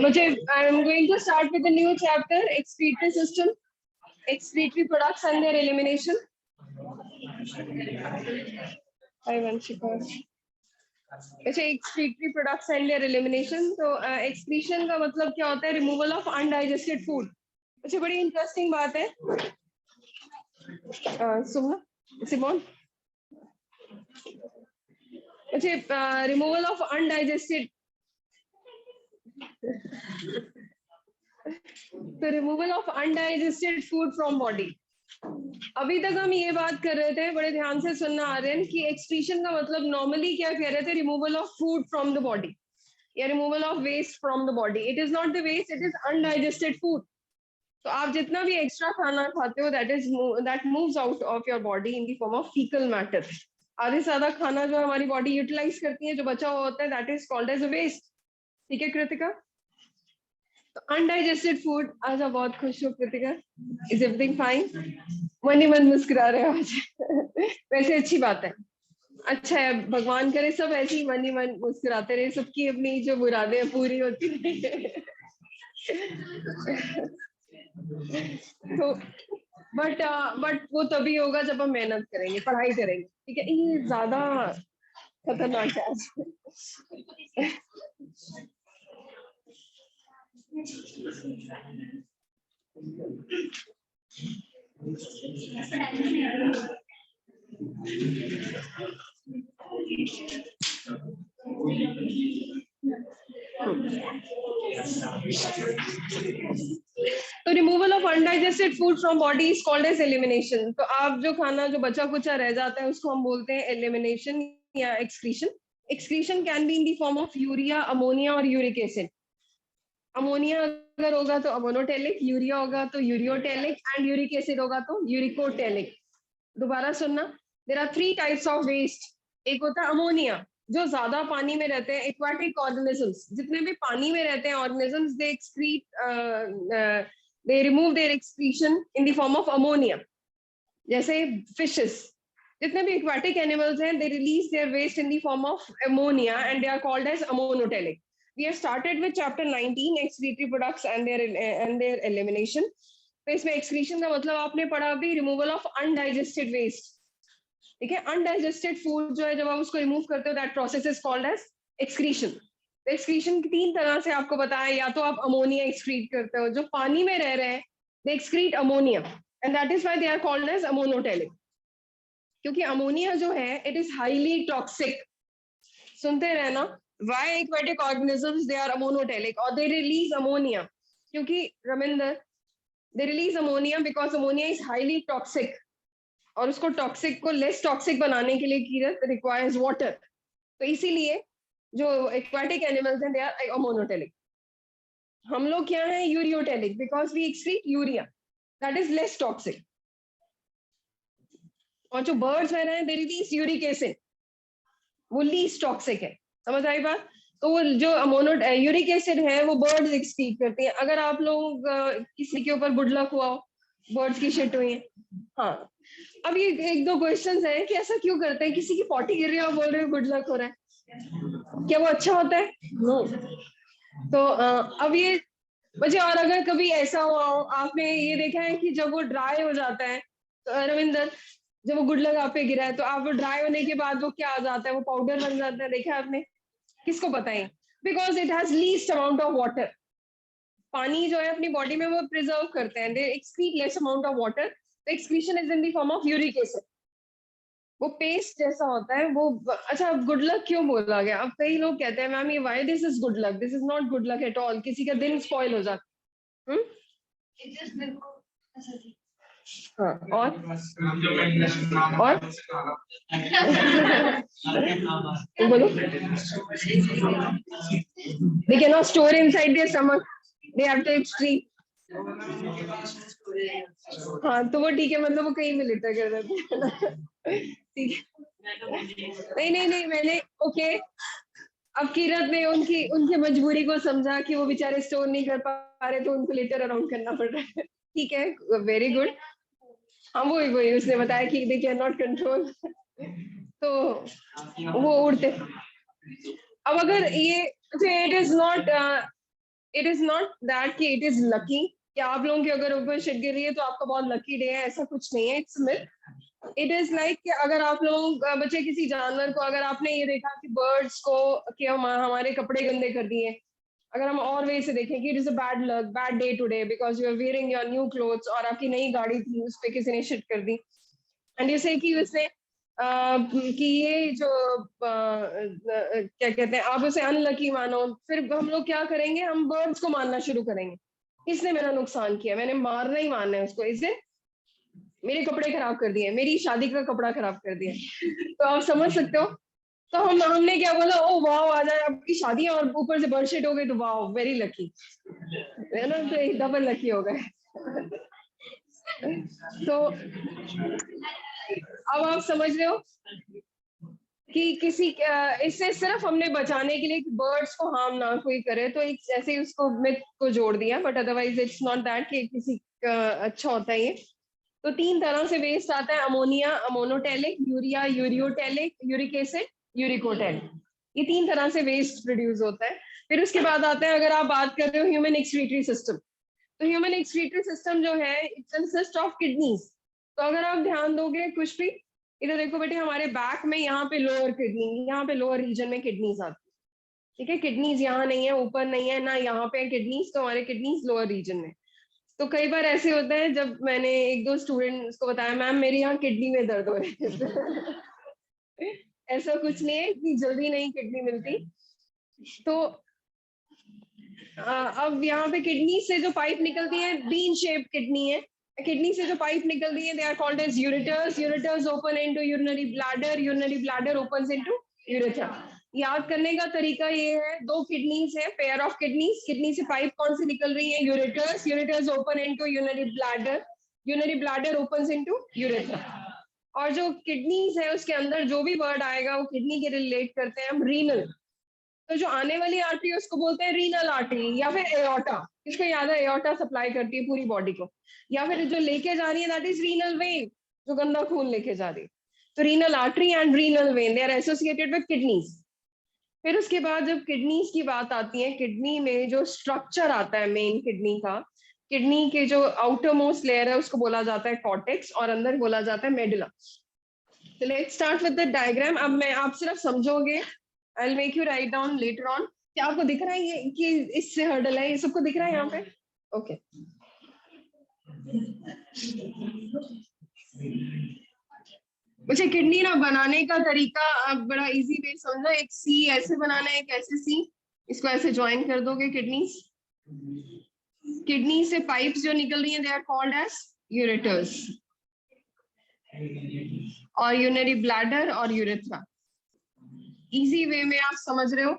मुझे I am going to start with a new chapter, excretory system, excretory products and their elimination. Hi Vanshika. अच्छा, excretory products and their elimination. तो excretion का मतलब क्या होता है? Removal of undigested food. अच्छा, बड़ी interesting बात है. Simon. अच्छा, removal of undigested. तो removal of undigested food from body. अभी तक हम ये बात कर रहे थे, बड़े ध्यान से सुनना आर्यन, कि एक्सक्रीशन का मतलब नॉर्मली क्या कह रहे थे? Removal of food from the body या removal of waste from the body. It is not the waste, it is undigested food. तो आप जितना भी एक्स्ट्रा खाना खाते हो that moves out of your body in the form of faecal matter. आधे से ज्यादा खाना जो हमारी बॉडी यूटिलाइज करती है, जो बचा हुआ होता है, that is called as a waste. ठीक है कृतिका? तो अनडाइजेस्टेड फूड. आज आप बहुत खुश हो कृतिका? Is everything fine? मन ही मन मुस्कुरा रहे हो आज. वैसे अच्छी बात है, अच्छा है. भगवान करे सब ऐसे ही मन मुस्कुराते रहे, सबकी अपनी जो मुरादें पूरी होती रहे. तो बट वो तभी होगा जब हम मेहनत करेंगे, पढ़ाई करेंगे. ठीक है, ये ज्यादा खतरनाक है आज. तो removal of undigested food from body is called as elimination. तो आप जो खाना जो बचा कुचा रह जाता है उसको हम बोलते हैं एलिमिनेशन या excretion. Excretion can be in the form of urea, ammonia और यूरिक एसिड. अमोनिया अगर होगा तो अमोनोटेलिक, यूरिया होगा तो यूरियोटेलिक एंड यूरिक एसिड होगा तो यूरिकोटेलिक. दोबारा सुनना, there are 3 types of waste. एक होता है अमोनिया, जो ज्यादा पानी में रहते हैं. एक्वाटिक ऑर्गेनिजम्स, जितने भी पानी में रहते हैं organisms, they excrete, they remove their excretion in the form of ammonia. जैसे फिशेस, जितने भी एक्वाटिक एनिमल्स हैं, they release their waste in the form of ammonia and they are called as ammonotelic. We have started with chapter 19, excretory products and their elimination. तो इसमें excretion का मतलब आपने पढ़ा अभी, removal of undigested waste. ठीक है, undigested food जो है, जब आप उसको remove करते हो, that process is called as excretion. तो excretion की 3 तरह से आपको बताया. या तो आप अमोनिया excrete करते हो, जो पानी में रह रहे हैं, they excrete ammonia and that is why they are called as ammoniotelic. क्योंकि अमोनिया जो है, it is highly toxic. सुनते रहना, why aquatic organisms they are ammoniotelic or they release ammonia. क्योंकि Ravinder, they release ammonia because ammonia is highly toxic और उसको toxic को less toxic बनाने के लिए कीरत requires water. तो इसीलिए जो aquatic animals हैं, they are ammoniotelic. हम लोग क्या हैं? Ureotelic, because we excrete urea that is less toxic. और जो birds हैं, they release uric acid, वो least toxic है. समझ आई बात? तो वो जो यूरिक एसिड है वो बर्ड्स एक्सक्रीट करती हैं. अगर आप लोग किसी के ऊपर गुड लक हुआ हो, बर्ड्स की शिट हुई है. हाँ, अब ये 1-2 क्वेश्चंस हैं कि ऐसा क्यों करते हैं? किसी की पॉटी गिर रही है और बोल रहे हो गुड लक हो रहा है, क्या वो अच्छा होता है? नो. तो अब ये मुझे, और अगर कभी ऐसा हुआ हो, आपने ये देखा है कि जब वो ड्राई हो जाता है, तो रविंदर, जब वो गुड लक आप पे गिरा है, तो आप वो ड्राई होने के बाद वो क्या आ जाता है? वो पाउडर बन जाता है. देखा आपने? किसको बताएं? Because it has least amount of water. पानी जो है अपनी बॉडी में वो प्रिजर्व करते हैं, दे excrete less amount of water. The excretion is in the form of uric acid. वो पेस्ट जैसा होता है वो. अच्छा, गुड लक क्यों बोला गया? अब कई लोग कहते हैं मैम ये why this is good luck. This is not good luck at all. किसी का दिन स्पॉइल हो जाता है. हाँ, और बोलो. They cannot store inside their stomach. They have to excrete. हाँ, तो वो ठीक है, मतलब वो कहीं भी लिटर कर देते हैं. ठीक है, नहीं, मैंने ओके. अब किरत ने उनकी मजबूरी को समझा कि वो बेचारे स्टोर नहीं कर पा रहे, तो उनको लिटर अराउंड करना पड़ रहा है. ठीक है, वेरी गुड. हाँ, वही उसने बताया कि दे कैन नॉट कंट्रोल, तो वो उड़ते. अब अगर ये इट इज नॉट दैट कि इट इज लकी कि आप लोगों के अगर ऊपर शिट गिर रही है तो आपका बहुत लकी डे है, ऐसा कुछ नहीं है। It's myth. It is like कि अगर आप लोग बच्चे किसी जानवर को, अगर आपने ये देखा कि बर्ड्स को कि हमारे कपड़े गंदे कर दिए, अगर हम और वे से देखें कि it is a bad luck, bad day today because you are wearing your new clothes, और आपकी नई गाड़ी थी उस पर किसी ने शिट कर दी, एंड यू से कि उसने कि ये जो क्या कहते हैं, आप उसे अनलकी मानो, फिर हम लोग क्या करेंगे, हम बर्ड्स को मानना शुरू करेंगे। इसने मेरा नुकसान किया, मैंने मारना ही मारना है उसको, इसने मेरे कपड़े खराब कर दिए, मेरी शादी का कपड़ा खराब कर दिया। तो आप समझ सकते हो। तो हमने क्या बोला, ओ वाह आ जाए आपकी शादी है और ऊपर से बर्डशीट हो गई तो वाह वेरी लकी, है ना, तो डबल लकी हो गए। तो अब आप समझ रहे हो कि किसी इससे सिर्फ हमने बचाने के लिए कि बर्ड्स को हार्म ना कोई करे, तो एक ऐसे ही उसको मिथ को जोड़ दिया, but otherwise it's not that कि किसी का अच्छा होता है ये। तो 3 तरह से वेस्ट आता है, ammonia, ammonotelic, urea, ureotelic, uric acid, uricotelic. ये 3 तरह से वेस्ट प्रोड्यूस होता है। फिर उसके बाद आता है, अगर आप बात कर रहे हो ह्यूमन एक्सक्रीटरी सिस्टम, तो ह्यूमन एक्सक्रीटरी सिस्टम जो है इट कंसिस्ट ऑफ किडनीज। तो अगर आप ध्यान दोगे कुछ भी, इधर देखो बेटे, हमारे बैक में यहाँ पे लोअर किडनी, यहाँ पे लोअर रीजन में किडनीज आती है, ठीक है। किडनीज यहाँ नहीं है, ऊपर नहीं है ना, यहाँ पे किडनीज, तो हमारे किडनीज लोअर रीजन में। तो कई बार ऐसे होता है, जब मैंने 1-2 स्टूडेंट्स को बताया, मैम मेरे यहाँ किडनी में दर्द हो रहा है। ऐसा कुछ नहीं है, इतनी जल्दी नहीं किडनी मिलती। तो अब यहाँ पे किडनी से जो पाइप निकलती है, बीन शेप किडनी है, किडनी से जो पाइप निकलती है they are called as ureters, ureters open into urinary bladder, urinary bladder opens into urethra. याद करने का तरीका ये है, 2 किडनीज है, पेयर ऑफ किडनीज, किडनी से पाइप कौन सी निकल रही है, ureters, ureters open into urinary bladder, urinary bladder opens into urethra. और जो किडनीज है उसके अंदर जो भी वर्ड आएगा वो किडनी के रिलेट करते हैं हम रीनल। तो जो आने वाली आर्टरी है उसको बोलते हैं रीनल आर्टरी, या फिर एओर्टा, इसको याद है, एओर्टा सप्लाई करती है पूरी बॉडी को। या फिर जो लेके जा रही है दैट इज रीनल वेन, जो गंदा खून लेके जा रही है। तो renal artery and renal vein they are associated with kidneys. फिर उसके बाद जब किडनीज की बात आती है, किडनी में जो स्ट्रक्चर आता है मेन किडनी का, किडनी के जो आउटर मोस्ट लेयर है उसको बोला जाता है कॉर्टेक्स, और अंदर बोला जाता है मेडुला। तो let's start with the diagram. अब मैं आप सिर्फ समझोगे, I will make you write down later on. क्या आपको दिख रहा है ये कि इससे हर्डल है, ये सबको दिख रहा है यहाँ पे? ओके। मुझे किडनी ना बनाने का तरीका आप बड़ा इजी वे समझो, एक सी ऐसे बनाना है, एक ऐसे सी, इसको ऐसे ज्वाइन कर दोगे किडनी। किडनी से पाइप्स जो निकल रही हैं they are called as ureters, और यूरिनरी ब्लैडर और यूरेथ्रा। इजी वे में आप समझ रहे हो।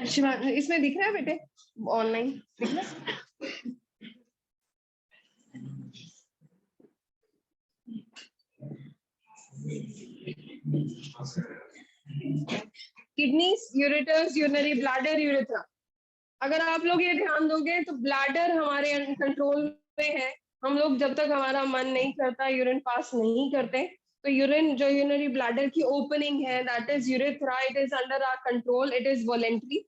शिवा, इसमें दिख रहा है बेटे, ऑनलाइन दिख रहा है? Kidneys, ureters, urinary bladder, urethra. अगर आप लोग ये ध्यान दोगे तो ब्लैडर हमारे कंट्रोल में है। हम लोग जब तक हमारा मन नहीं करता यूरिन पास नहीं करते, तो यूरिन जो यूरिनरी ब्लैडर की ओपनिंग है that is urethra, it is under our control, it is voluntary.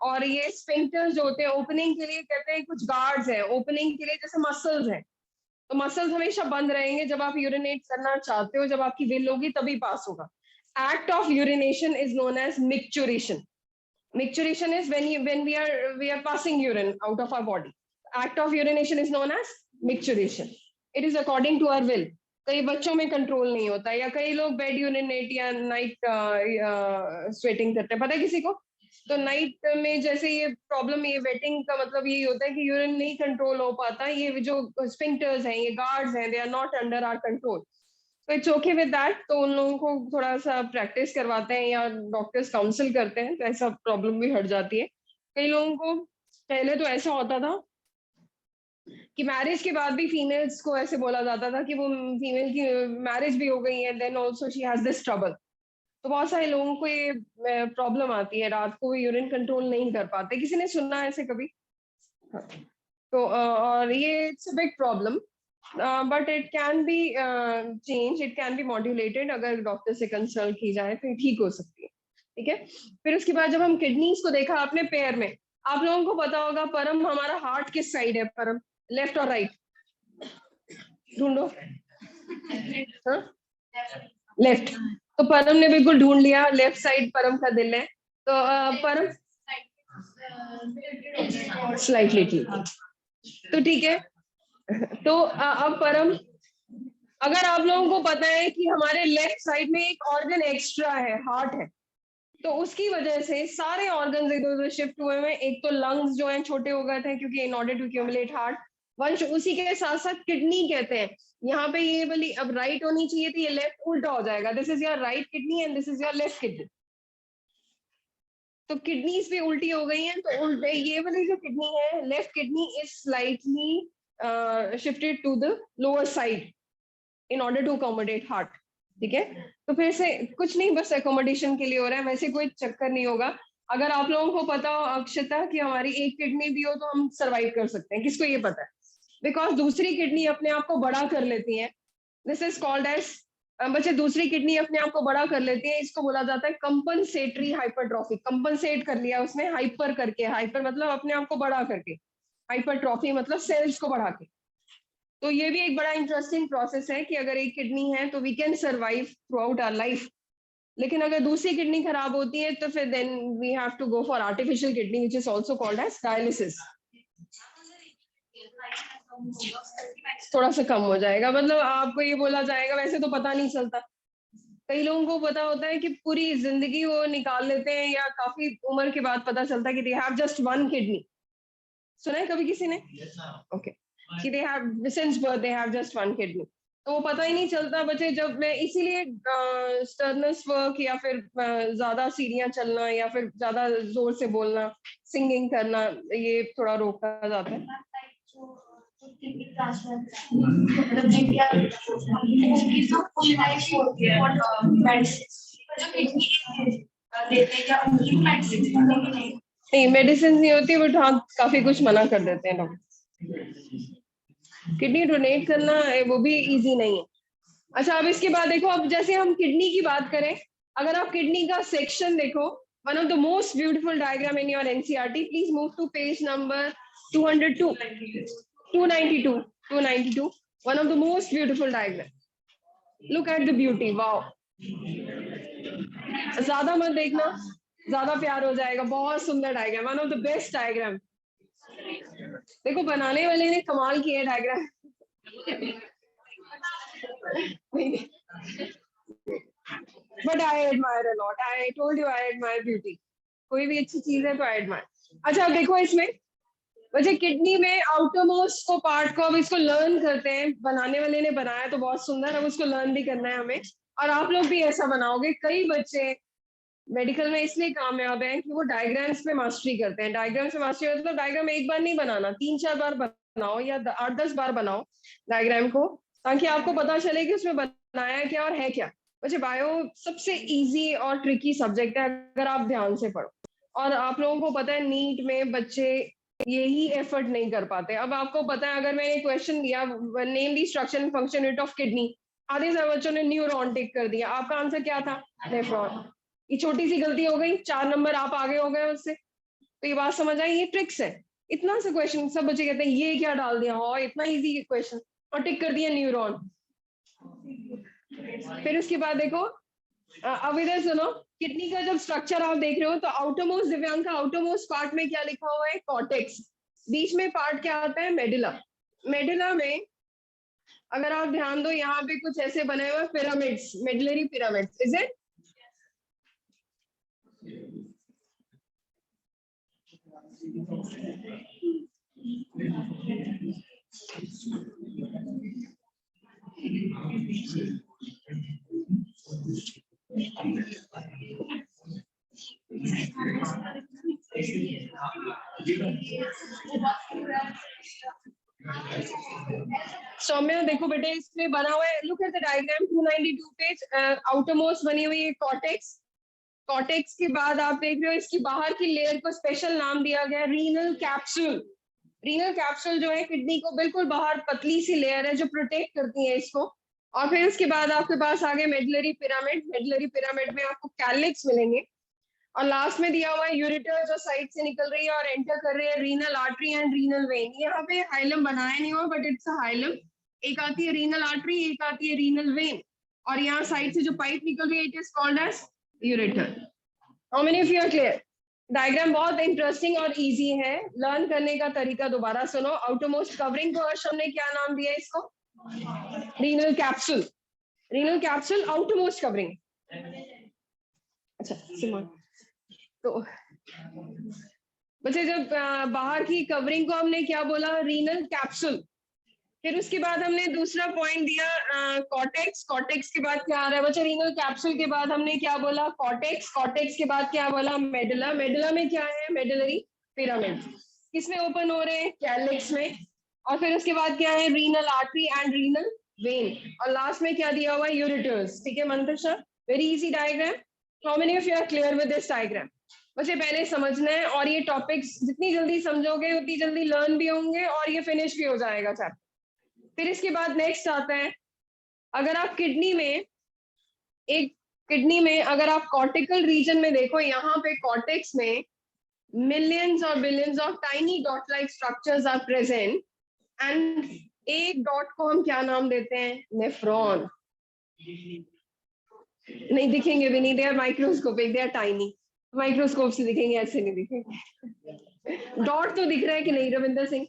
और ये स्फिंक्टर्स जो होते हैं ओपनिंग के लिए, कहते हैं कुछ गार्ड्स हैं ओपनिंग के लिए, जैसे मसल्स हैं। तो मसल्स हमेशा बंद रहेंगे, जब आप यूरिनेट करना चाहते हो, जब आपकी विल होगी तभी पास होगा। Act of urination is known as micturition. Micturition is when we are passing urine out of our body. Act of urination is known as micturition. It is according to our will. कई बच्चों में control नहीं होता, या कई लोग bed urinate या night sweating करते हैं, पता है किसी को? तो नाइट में जैसे ये प्रॉब्लम, ये वेटिंग का मतलब यही होता है कि यूरिन नहीं कंट्रोल हो पाता, ये जो स्फिंक्टर्स हैं, ये गार्ड्स हैं, they are not under our control. तो इट्स ओके विद दैट। तो उन लोगों को थोड़ा सा प्रैक्टिस करवाते हैं या डॉक्टर्स काउंसिल करते हैं, तो ऐसा प्रॉब्लम भी हट जाती है। कई लोगों को पहले तो ऐसा होता था कि मैरिज के बाद भी फीमेल्स को ऐसे बोला जाता था कि वो फीमेल की मैरिज भी हो गई है, then also she has this trouble. तो बहुत सारे लोगों को ये प्रॉब्लम आती है, रात को यूरिन कंट्रोल नहीं कर पाते। किसी ने सुना है ऐसे कभी? हाँ। तो और ये it's a big problem. But it can be change, it can be modulated, अगर डॉक्टर से कंसल्ट की जाए तो ठीक हो सकती है। ठीक है, फिर उसके बाद जब हम किडनीज को देखा आपने पेयर में, आप लोगों को पता होगा परम हमारा हार्ट किस साइड है, परम लेफ्ट और राइट, ढूंढो। हाँ, लेफ्ट। तो परम ने बिल्कुल ढूंढ लिया, लेफ्ट साइड परम का दिल है। तो परम स्लाइटली ठीक, तो ठीक है। तो अब परम, अगर आप लोगों को पता है कि हमारे लेफ्ट साइड में एक ऑर्गन एक्स्ट्रा है, हार्ट है, तो उसकी वजह से सारे ऑर्गन्स इधर उधर शिफ्ट हुए हैं। एक तो लंग्स जो हैं छोटे हो गए थे, क्योंकि in order to accumulate heart, Vansh उसी के साथ साथ किडनी कहते हैं। यहाँ पे ये वाली अब राइट होनी चाहिए थी, ये लेफ्ट, उल्टा हो जाएगा। This is your right kidney and this is your left kidney. तो किडनीज भी उल्टी हो गई हैं, तो उल्टे ये वाली जो किडनी है, left kidney is slightly shifted to the lower side in order to accommodate heart. ठीक है, तो फिर से कुछ नहीं, बस एकोमोडेशन के लिए हो रहा है, वैसे कोई चक्कर नहीं होगा। अगर आप लोगों को पता हो अक्षता कि हमारी एक किडनी भी हो तो हम सरवाइव कर सकते हैं, किसको ये पता है? बिकॉज दूसरी किडनी अपने आप को बड़ा कर लेती है। दिस इज कॉल्ड एज, बच्चे दूसरी किडनी अपने आप को बड़ा कर लेती है, इसको बोला जाता है कंपनसेटरी हाइपरट्रॉफी। कंपनसेट कर लिया उसने, हाइपर करके, हाइपर मतलब अपने आप को बड़ा करके, हाइपरट्रॉफी मतलब सेल्स को बढ़ा के। तो ये भी एक बड़ा इंटरेस्टिंग प्रोसेस है कि अगर एक किडनी है तो we can survive throughout our life, लेकिन अगर दूसरी किडनी खराब होती है तो फिर then we have to go for artificial kidney which is also called as dialysis. थोड़ा सा कम हो जाएगा, मतलब आपको ये बोला जाएगा, वैसे तो पता नहीं चलता। कई लोगों को पता होता है कि पूरी जिंदगी वो निकाल लेते हैं, या काफी उम्र के बाद पता चलता है कि they have just one kidney. सुना है कभी किसी ने? ओके, कि they have since birth they have just one kidney, तो वो पता ही नहीं चलता बच्चे। जब मैं इसीलिए स्टर्नस वर्क या फिर ज्यादा सीढ़ियां चलना या फिर ज्यादा जोर से बोलना, सिंगिंग करना, ये थोड़ा रोका जाता है। नहीं, मेडिसिन नहीं होती, बट हाँ काफी कुछ मना कर देते हैं लोग। किडनी डोनेट करना वो भी इजी नहीं है। अच्छा, अब इसके बाद देखो, अब जैसे हम किडनी की बात करें, अगर आप किडनी का सेक्शन देखो, one of the most beautiful diagram in your NCERT, please move to page number 202, 292, 292, one of the most beautiful diagram. Look at the beauty, wow. ज्यादा मत देखना, ज्यादा प्यार हो जाएगा। बहुत सुंदर diagram, one of the best diagram. देखो बनाने वाले ने कमाल किया diagram. But I admire a lot, I told you I admire beauty. कोई भी अच्छी चीज है तो आई एडमायर। अच्छा, अब देखो इसमें वैसे किडनी में आउटरमोस्ट को पार्ट को, अब इसको लर्न करते हैं। बनाने वाले ने बनाया तो बहुत सुंदर, अब उसको लर्न भी करना है हमें, और आप लोग भी ऐसा बनाओगे। कई बच्चे मेडिकल में इसलिए कामयाब है कि वो डायग्राम्स पे मास्टरी करते हैं। डायग्राम्स पे मास्टरी मतलब डायग्राम एक बार नहीं बनाना, 3-4 बार बनाओ या 8-10 बार बनाओ डायग्राम को, ताकि आपको पता चले कि उसमें बनाया क्या और है क्या। वैसे बायो सबसे इजी और ट्रिकी सब्जेक्ट है अगर आप ध्यान से पढ़ो, और आप लोगों को पता है नीट में बच्चे यही एफर्ट नहीं कर पाते। अब आपको पता है, अगर मैंने क्वेश्चन दिया name the structure and function unit of kidney, आधे से बच्चों ने न्यूरॉन टिक कर दिया, आपका आंसर क्या था? नेफ्रॉन। ये छोटी सी गलती हो गई, 4 नंबर आप आगे हो गए उससे। तो ये बात समझ आई, ये ट्रिक्स है। इतना सा क्वेश्चन, सब बच्चे कहते हैं ये क्या डाल दिया, हो इतना इजी क्वेश्चन, और टिक कर दिया न्यूरॉन। फिर उसके बाद देखो, अब इधर सुनो, किडनी का जब स्ट्रक्चर आप देख रहे हो तो आउटरमोस्ट, दिव्यांग का आउटरमोस्ट पार्ट में क्या लिखा हुआ है? कॉर्टेक्स। बीच में पार्ट क्या आता है? मेडुला। मेडुला में अगर आप ध्यान दो, यहाँ पे कुछ ऐसे बने हुए pyramids, medullary pyramids, is it? Saumya देखो बेटे, इसमें बना हुआ है, look at the diagram 292 page, outermost बनी हुई है कॉर्टेक्स। कॉर्टेक्स के बाद आप देख रहे हो इसकी बाहर की लेयर को स्पेशल नाम दिया गया, रीनल कैप्सूल। रीनल कैप्सूल जो है किडनी को बिल्कुल बाहर पतली सी लेयर है जो प्रोटेक्ट करती है इसको। और फिर उसके बाद आपके पास आ गए मेडुलरी पिरामिड। मेडुलरी पिरामिड में आपको कैलिक्स मिलेंगे और लास्ट में दिया हुआ है यूरेटर जो साइड से निकल रही है और एंटर कर रही है renal artery and renal when. यहाँ पे हाइलम बनाया नहीं हुआ बट इट्स अ हाइलम। एक आती है रीनल आर्टरी, एक आती है रीनल वेन, और यहाँ साइड से जो पाइप निकल रही है it is called as ureter. How many of you are clear? Diagram बहुत इंटरेस्टिंग और इजी है, लर्न करने का तरीका दोबारा सुनो। आउटरमोस्ट कवरिंग को अर्श हमने क्या नाम दिया इसको? Renal capsule. Renal capsule outermost covering. अच्छा सिमोन, तो बच्चे जब बाहर की कवरिंग को हमने क्या बोला? Renal capsule. फिर उसके बाद हमने दूसरा पॉइंट दिया कॉर्टेक्स। कॉर्टेक्स के बाद क्या आ रहा है बच्चे? रीनल कैप्सूल के बाद हमने क्या बोला? कॉर्टेक्स। कॉर्टेक्स के बाद क्या बोला? मेडुला। मेडुला में क्या है? Medullary pyramid. किसमें ओपन हो रहे हैं? कैलिक्स में। और फिर उसके बाद क्या है? Renal artery and renal vein. और लास्ट में क्या दिया हुआ है? यूरेटर्स। ठीक है Mantasha, very easy diagram. How many of you are clear with this diagram? मुझे पहले समझना है और ये टॉपिक्स जितनी जल्दी समझोगे उतनी जल्दी लर्न भी होंगे और ये फिनिश भी हो जाएगा चैप्टर। फिर इसके बाद नेक्स्ट आता है, अगर आप किडनी में अगर आप कॉर्टिकल रीजन में देखो, यहाँ पे कॉर्टेक्स में मिलियंस और billions of tiny dot like structures are present and एक डॉट को हम क्या नाम देते हैं? नेफ्रॉन। नहीं दिखेंगे भी नहीं, they are microscopic, they are tiny. Microscope से दिखेंगे, ऐसे नहीं दिखेंगे। डॉट तो दिख रहा है कि नहीं रविंदर सिंह?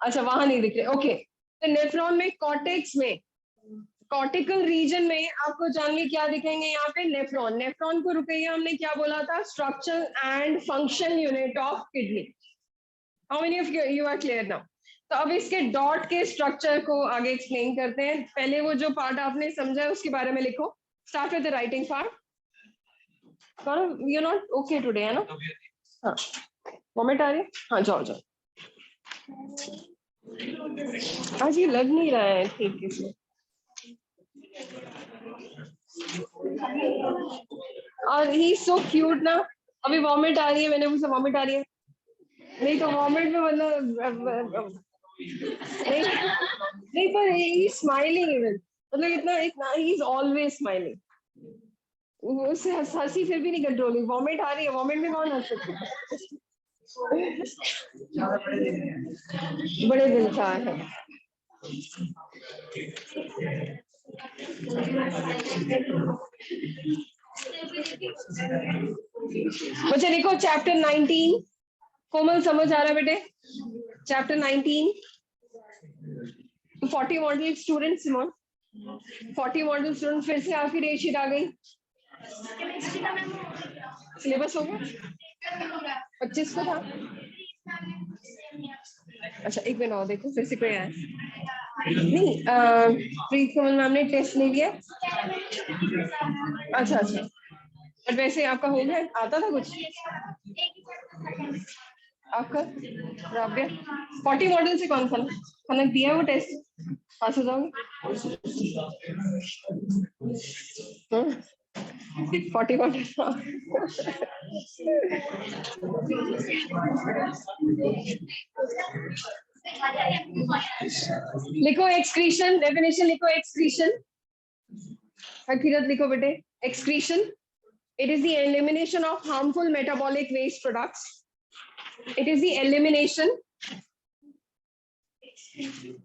अच्छा वहां नहीं दिख रहे, ओके। तो नेफ्रॉन में कॉर्टेक्स में कॉर्टिकल रीजन में आपको जानवी क्या दिखेंगे? यहाँ पे नेफ्रॉन। नेफ्रॉन को रुपया हमने क्या बोला था? Structure and function unit of kidney. How many of you are clear now? तो अब इसके डॉट के स्ट्रक्चर को आगे एक्सप्लेन करते हैं। पहले वो जो पार्ट आपने समझा उसके बारे में लिखो। Start with the writing part. You not okay today है ना? हाँ वॉमिट आ रही है? हाँ जाओ जाओ। आज ये लग नहीं रहा है ठीक इसमें। और ही सो क्यूट ना। अभी वॉमिट आ रही है, मैंने मुझसे वॉमिट आ रही है। नहीं तो वॉमिट में मतलब नहीं, नहीं पर ही स्माइलिंग इवन, मतलब इतना ही इज ऑलवेज स्माइलिंग। उससे हंसी फिर भी नहीं कंट्रोल हुई। वॉमिट आ रही है, वॉमिट में कौन हंस सकता है? बड़े दिल का है। बच्चे देखो चैप्टर 19 कोमल समझ आ रहा है बेटे? Chapter 19 40 model student Simone, 40 model student. फिर से आपकी रेटशीट आ गई। सिलेबस होगा 25 को था। अच्छा एक मिनट और देखो, फिर से कोई आया नहीं? प्रीत कमल मैम ने टेस्ट नहीं लिया? अच्छा अच्छा, बट वैसे आपका हो गया? आता था कुछ आपका? राबिया 40 मॉडल से कौन सा खाना दिया वो टेस्ट? पास हो जाओगे? 40 मॉडल। लिखो एक्सक्रीशन, डेफिनेशन लिखो एक्सक्रीशन। हकीकत लिखो बेटे। Excretion, it is the elimination of harmful metabolic waste products. It is the elimination.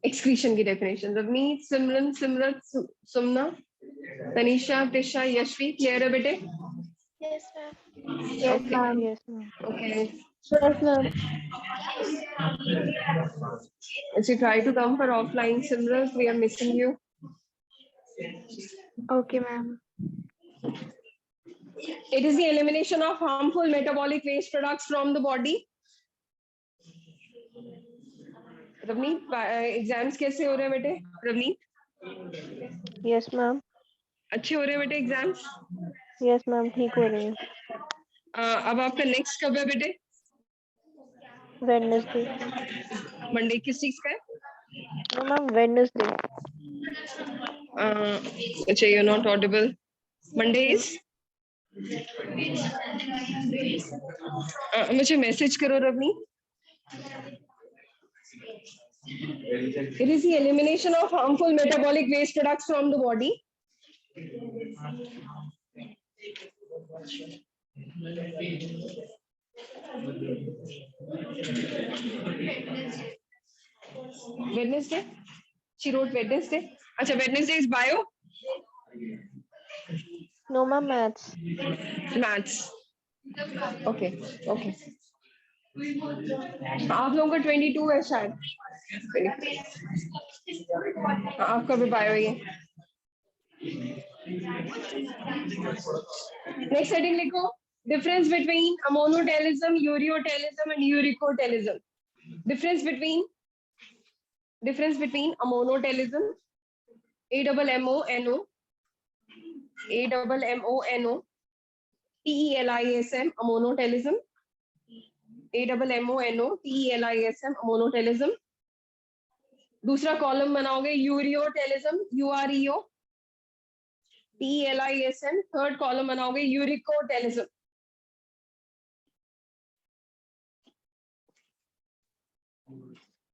Excretion की definition. Ravneet, Simran, Simrat, Sumna, Tanisha, Tisha, Yashvi, clear है बेटे? Yes, ma'am. Yes, Okay. ma'am. Yes, ma'am. Okay. Yes, ma'am. As you try to come for offline, Simran, we are missing you. Okay, ma'am. It is the elimination of harmful metabolic waste products from the body. Ravneet, exams कैसे हो रहे हैं बेटे? Ravneet Yes, ma'am. अच्छे हो रहे हैं बेटे एग्जाम्स? Yes, ma'am. ठीक हो रही है. अब आपका नेक्स्ट कब है बेटे? Wednesday. मंडे किस चीज का है? No, ma'am. Wednesday. अच्छा you not Audible. Monday is मुझे मैसेज करो रवनी। It is the elimination of harmful metabolic waste products from the body. Wednesday? She wrote Wednesday. Acha, Wednesday is bio? No, ma'am, maths. Maths. Okay, okay. आप लोगों का 22 है शायद. आपका भी bio ही है. Next heading लिखो. Difference between amonotelism, ureotelism, and uricotelism. Difference between amonotelism, AMMONO, TELISM, amonotelism, AMMONO, amonotelism. दूसरा कॉलम बनाओगे ureotelism, UREO, TELISM. Third column बनाओगे यूरिकोटेलिज्म.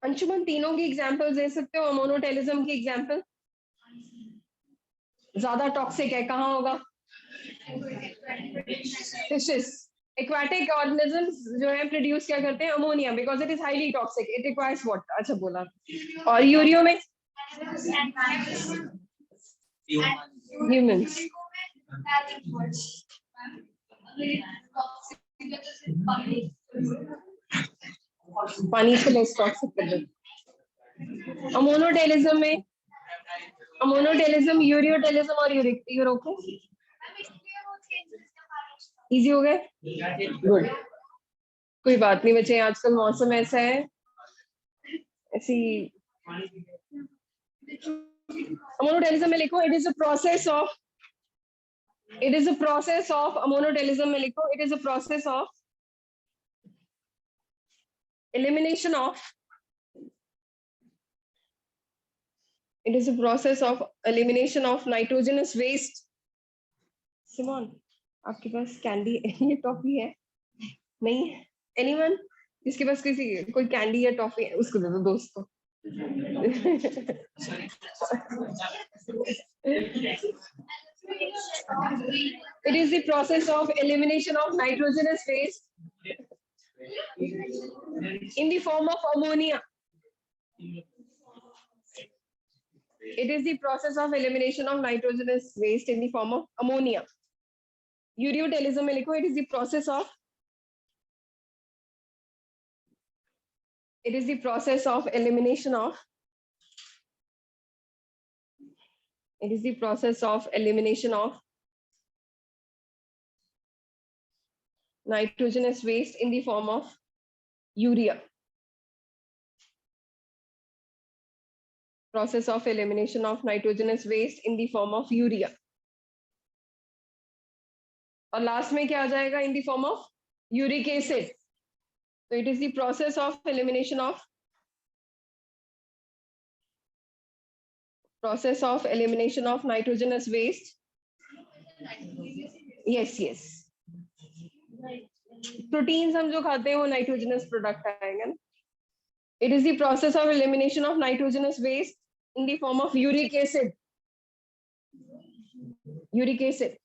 अंशुमन तीनों की एग्जांपल्स दे सकते हो? अमोनोटेलिज्म की एग्जांपल ज्यादा टॉक्सिक है, कहाँ होगा? फिशेस. एक्वाटिक ऑर्गेनिजम्स जो है प्रोड्यूस क्या करते हैं? Ammonia, because it is highly toxic, it requires water. अच्छा बोला. और यूरियो में ह्यूमंस. पानी से लेस टॉक्सिक कर दो. अमोनोटेलिज्म, यूरियोटेलिज्म और यूरोको. इजी हो गए? गुड. कोई बात नहीं बच्चे, आजकल मौसम ऐसा है, ऐसी. अमोनोटेलिज्म में लिखो it is a process of ammonotelism में लिखो it is a process of elimination of nitrogenous waste. Simone, आपके पास कैंडी या टॉफी है? नहीं? एनीवन जिसके पास कोई कैंडी या टॉफी है उसको दे दो दोस्त को. It is the process of elimination of nitrogenous waste in the form of ammonia. It is the process of elimination of nitrogenous waste in the form of ammonia. Ureotelism में लिखो it is the process of elimination of nitrogenous waste in the form of urea. Process of elimination of nitrogenous waste in the form of urea. और last में क्या आ जाएगा? in the form of uric acid. So it is the process of elimination of nitrogenous waste. Yes. Proteins हम जो खाते हैं वो nitrogenous product आएंगे ना. It is the process of elimination of nitrogenous waste in the form of uric acid.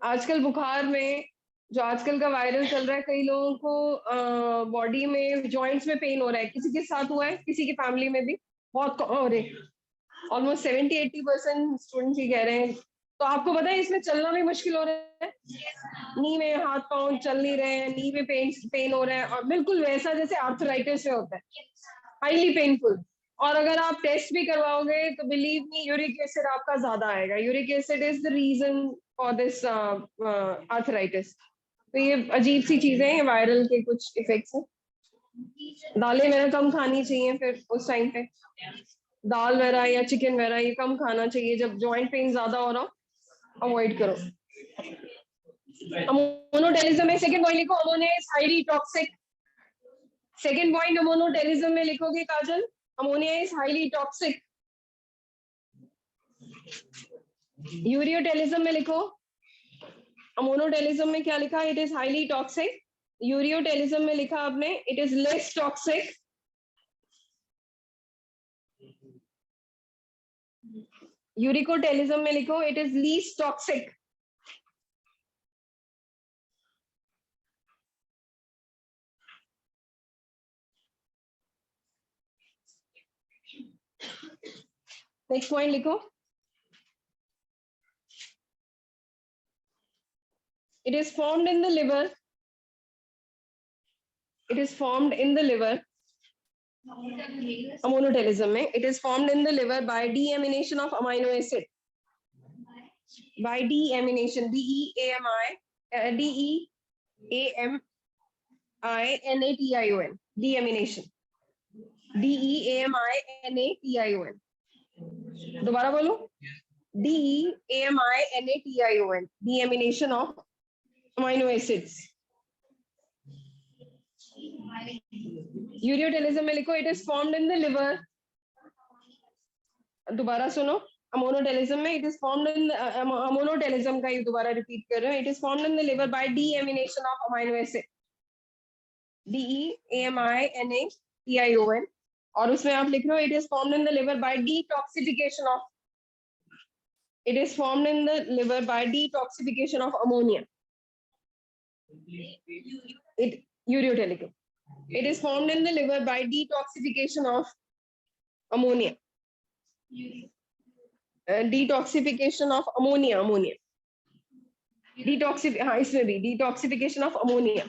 आजकल बुखार में जो आजकल का वायरल चल रहा है, कई लोगों को बॉडी में जॉइंट्स में पेन हो रहा है. किसी के साथ हुआ है, किसी की फैमिली में भी बहुत हो रहे. ऑलमोस्ट 70-80% स्टूडेंट्स ही कह रहे हैं. तो आपको पता है इसमें चलना भी मुश्किल हो रहा है. नी में हाथ पांव चल नहीं रहे हैं, नी में पेन हो रहा है, और बिल्कुल वैसा जैसे आर्थराइटिस में होता है, हाईली पेनफुल. और अगर आप टेस्ट भी करवाओगे तो बिलीव मी यूरिक एसिड आपका ज्यादा आएगा. Uric acid is the reason for this arthritis. तो ये अजीब सी चीजें हैं, वायरल के कुछ इफेक्ट्स हैं. दालें वगैरह कम खानी चाहिए फिर उस टाइम पे. दाल वगैरह या चिकन वगैरह ये कम खाना चाहिए जब जॉइंट पेन ज्यादा हो रहा हो. अवॉइड करो. अमोनोटेलिज्म में सेकंड पॉइंट लिखो ammonia is highly toxic. Second point ammonotelism में लिखोगे Kajal, ammonia is highly toxic. Ureotelism में लिखो, अमोनोटेलिज्म में क्या लिखा? It is highly toxic. Ureotelism में लिखा आपने, it is less toxic, uricotelism में लिखो it is least toxic, next point लिखो, it is formed in the liver, it is formed in the liver, ammonotelism में it is formed in the liver by deamination of amino acid, by deamination, deamination, deamination, deamination, दोबारा बोलो, deamination, deamination of amino acids. Ureotelism में लिखो it is formed in the liver, दोबारा सुनो, ammonotelism में it is formed in, ammonotelism का ही दोबारा रिपीट कर रहे हैं, it is formed in the liver by deamination of amino acid, DEAMINATION, और उसमें आप लिख रहे हो it is formed in the liver by detoxification of, it is formed in the liver by detoxification of ammonia, ureotelicum, it is formed in the liver by detoxification of ammonia, detoxification of ammonia, हाँ इसमें भी detoxification of ammonia,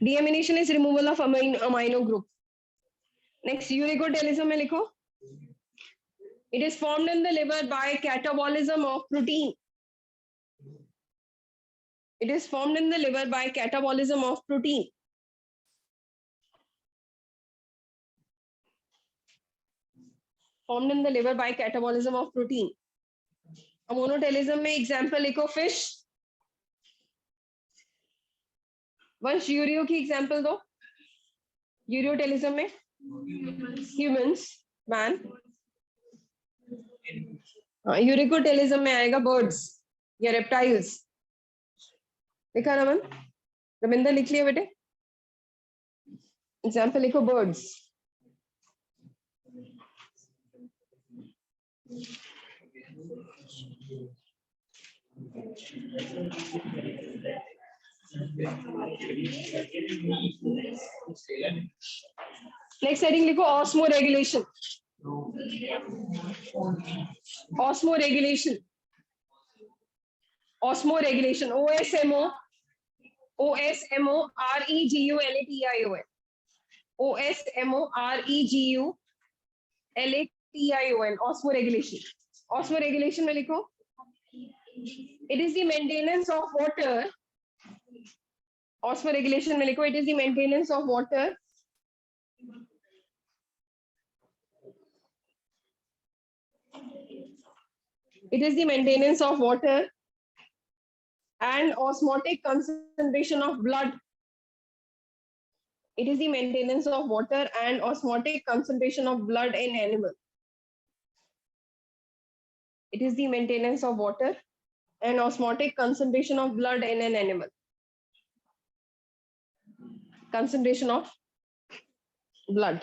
deamination is removal of amino group. Next, uricotelism में लिखो, it is formed in the liver by catabolism of protein, it is formed in the liver by catabolism of protein, formed in the liver by catabolism of protein. Ammonotelism में example लिखो fish, वंश यूरियो की example दो, ureotelism में humans, man, uricotelism में आएगा birds या reptiles, लिखा रमन, रविंदर लिख लिया बेटे, एग्जाम्पल लिखो birds, नेक्स्ट हेडिंग लिखो osmoregulation, osmoregulation, osmoregulation, OSMOREGULATION, OSMOREGULATION, osmoregulation, osmoregulation में लिखो it is the maintenance of water, osmoregulation में लिखो it is the maintenance of water, it is the maintenance of water and osmotic concentration of blood, it is the maintenance of water and osmotic concentration of blood in animal, it is the maintenance of water and osmotic concentration of blood in an animal, concentration of blood.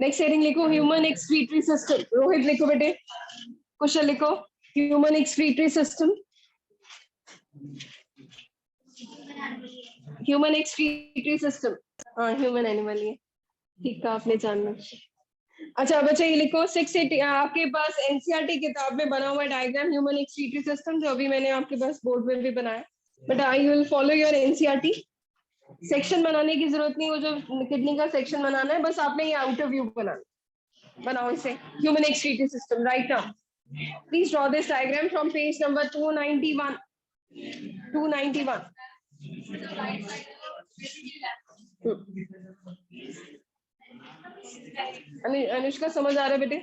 Next heading लिखो human excretory system, Rohit लिखो बेटे, कुशल लिखो human excretory system, human excretory system, हाँ human animal, ये ठीक था आपने जानना। अच्छा बच्चा ये लिखो 680 आपके पास एनसीईआरटी किताब में बना हुआ डायग्राम ह्यूमन एक्सक्रीटरी सिस्टम, जो अभी मैंने आपके पास बोर्ड में भी बनाया, but I will follow your NCERT. Section बनाने की जरूरत नहीं, वो जो किडनी का सेक्शन बनाना है बस आपने ये आउटर व्यू बनाओ इसे, human excretory system, right now please draw this diagram from page number 291, 291। Anushka समझ आ रहा है बेटे?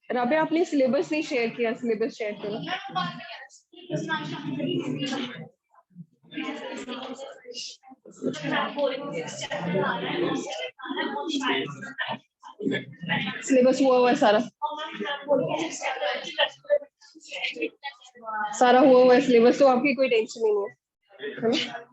राबिया आपने सिलेबस नहीं शेयर किया, सिलेबस शेयर करो। सिलेबस हुआ है सारा, सारा हुआ है सिलेबस, तो आपकी कोई टेंशन नहीं है ना?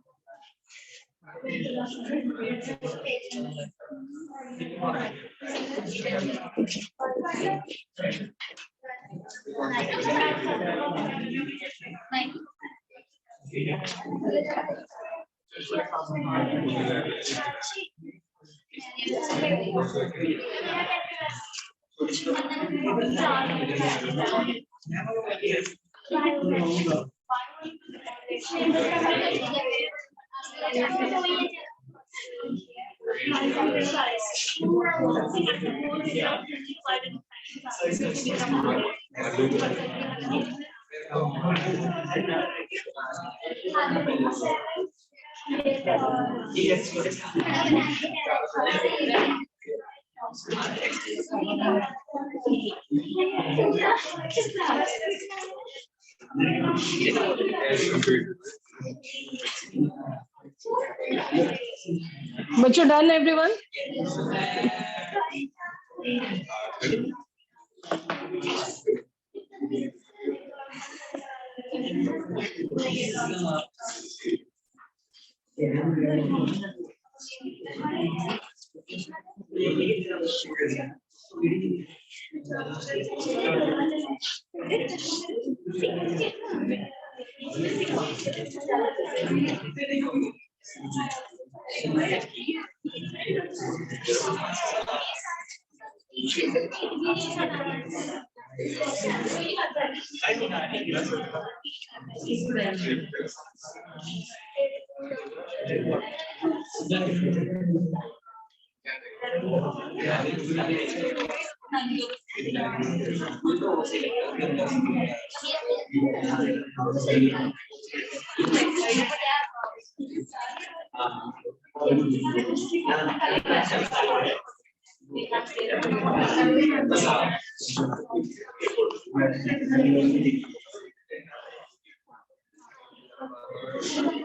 बच्चों डन एवरीवन?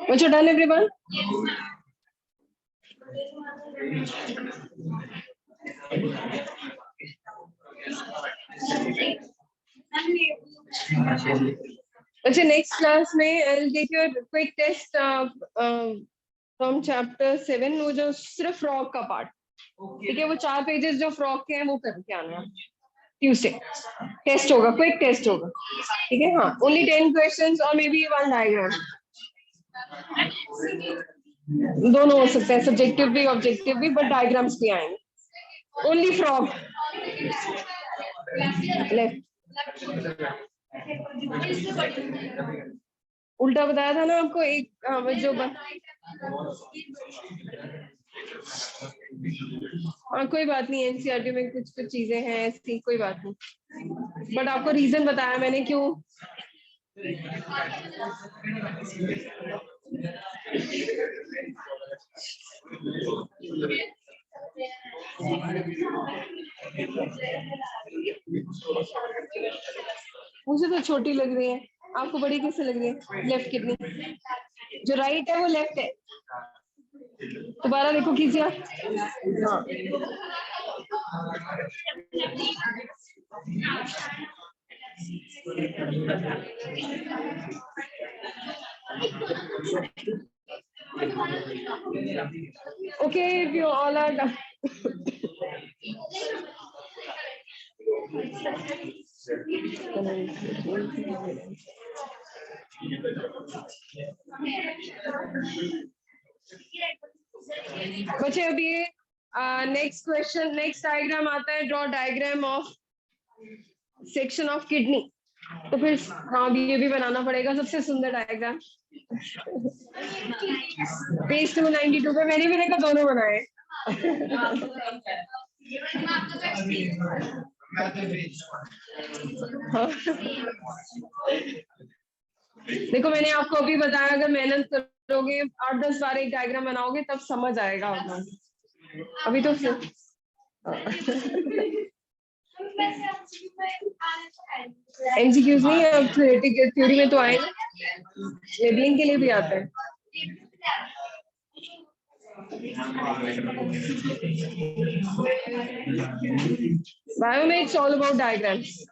बच्चों डन एवरीवन? अच्छा, नेक्स्ट क्लास में I will take your quick test from chapter 7, वो जो सिर्फ फ्रॉक का पार्ट, ठीक है? वो 4 पेजेस जो फ्रॉक के हैं वो करके आना। ट्यूसडे टेस्ट होगा, क्विक टेस्ट होगा, ठीक है? हाँ, ओनली 10 क्वेश्चंस और मे बी 1 डायग्राम, दोनों हो सकते हैं, सब्जेक्टिव भी ऑब्जेक्टिव भी, बट डायग्राम्स भी आएंगे। ओनली फ्रॉक लेफ्ट, उल्टा बताया था ना आपको एक जो हाँ कोई बात नहीं, एनसीईआरटी में कुछ कुछ चीजें हैं ऐसी, कोई बात नहीं, बट आपको रीजन बताया मैंने क्यों। मुझे तो छोटी लग रही है, आपको बड़ी कैसे लग रही है? लेफ्ट किडनी, जो राइट है वो लेफ्ट है, दोबारा देखो कीजिए। हाँ okay, if you all are done. बच्चे अभी नेक्स्ट क्वेश्चन, नेक्स्ट डायग्राम आता है, draw diagram of section of kidney. तो फिर हाँ अभी ये भी बनाना पड़ेगा, सबसे सुंदर डायग्राम। पेज 292 पे मैंने भी देखा, दोनों बनाए। देखो मैंने आपको अभी बताया, अगर मेहनत करोगे, 8-10 बार एक डायग्राम बनाओगे तब समझ आएगा आपको। अभी तो एमसीक्यूज नहीं है, अब थ्योरी में तो आए, लेबलिंग के लिए भी आता है। बायो में it's all about diagrams.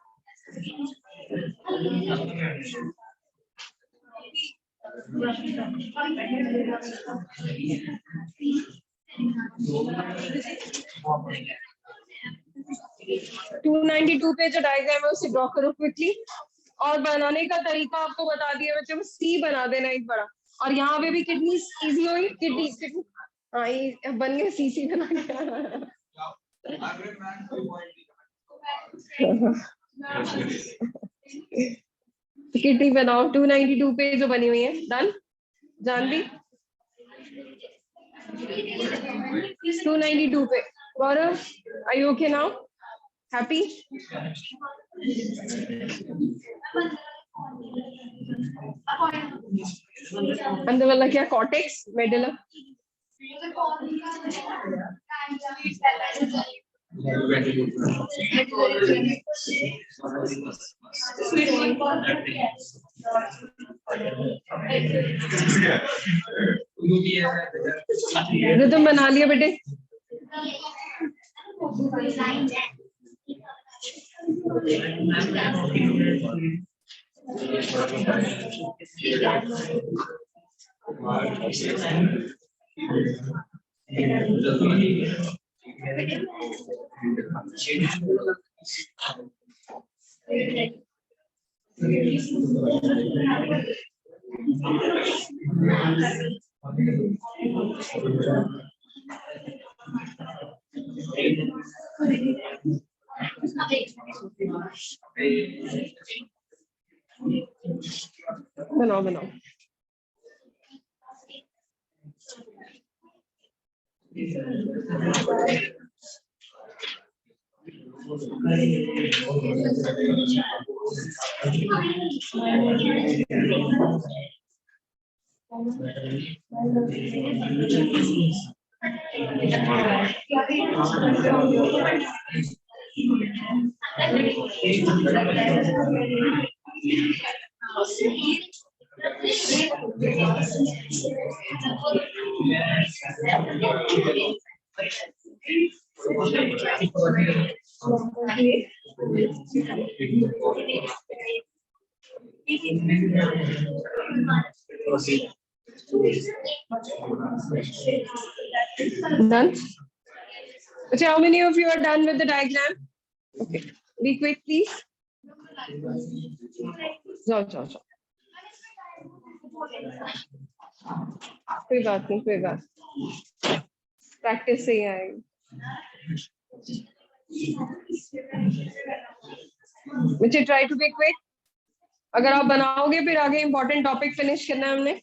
Two 92 पे जो डायग्राम है उसे ड्रॉ करो क्विकली, और बनाने का तरीका आपको बता दिया बच्चों, सी बना देना एक बड़ा। और यहाँ पे भी कितनी इजी हुई, कितनी हाँ ये बन गया, सी बना गया। कितनी बनाओ 292 पे जो बनी हुई है। डन जानवी, 292 पे। Gaurav, are you okay now? Happy? अंदर वाला क्या, कॉर्टेक्स, मेडुला? रिदम बना लिया बेटे? बनाओ बनाओ। Done? Okay, how many of you are done with the diagram? Okay, be quick please. जाओ जाओ जाओ, कोई बात नहीं, कोई बात, प्रैक्टिस से ही आएगी। बच्चे ट्राई टू बी क्विक, अगर आप बनाओगे फिर आगे इंपॉर्टेंट टॉपिक फिनिश करना है हमने।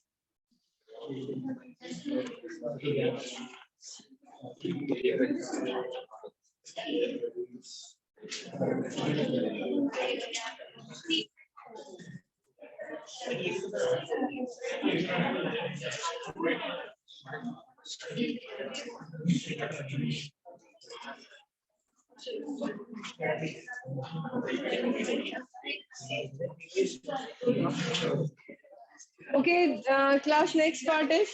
Okay, class, next part is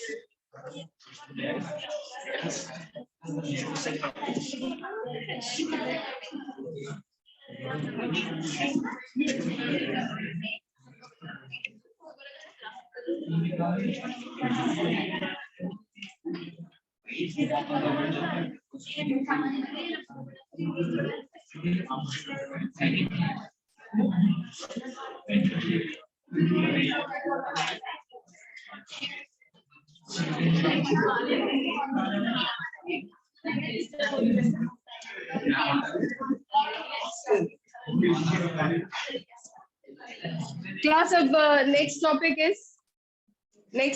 class. अब नेक्स्ट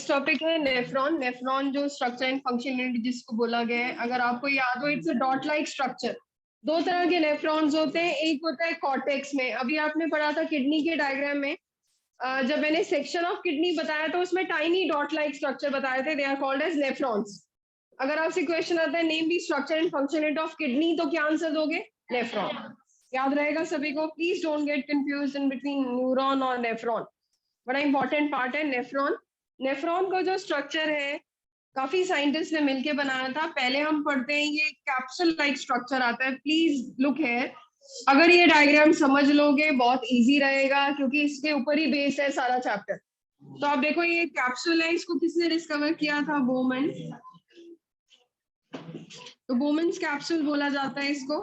टॉपिक है नेफ्रॉन। नेफ्रॉन जो स्ट्रक्चर एंड फंक्शन यूनिट जिसको बोला गया है, अगर आपको याद हो, it's a dot like structure. दो तरह के नेफ्रॉन्स होते हैं, एक होता है कॉर्टेक्स में, अभी आपने पढ़ा था किडनी के डायग्राम में जब मैंने सेक्शन ऑफ किडनी बताया तो उसमें टाइनी डॉट लाइक स्ट्रक्चर बताए थे, they are called as nephrons. अगर आपसे क्वेश्चन आता है name the structure and function of kidney, तो क्या आंसर दोगे? नेफ्रॉन। याद रहेगा सभी को, please don't get confuse in between neuron और नेफ्रॉन, बड़ा इंपॉर्टेंट पार्ट है नेफ्रॉन। नेफ्रॉन का जो स्ट्रक्चर है काफी साइंटिस्ट ने मिलके बनाया था। पहले हम पढ़ते हैं, ये कैप्सूल लाइक स्ट्रक्चर आता है, प्लीज लुक हियर। अगर ये डायग्राम समझ लोगे बहुत इजी रहेगा, क्योंकि इसके ऊपर ही बेस है सारा चैप्टर। तो आप देखो ये कैप्सूल है, इसको किसने डिस्कवर किया था? बोमन। तो बोमन्स कैप्सूल बोला जाता है इसको।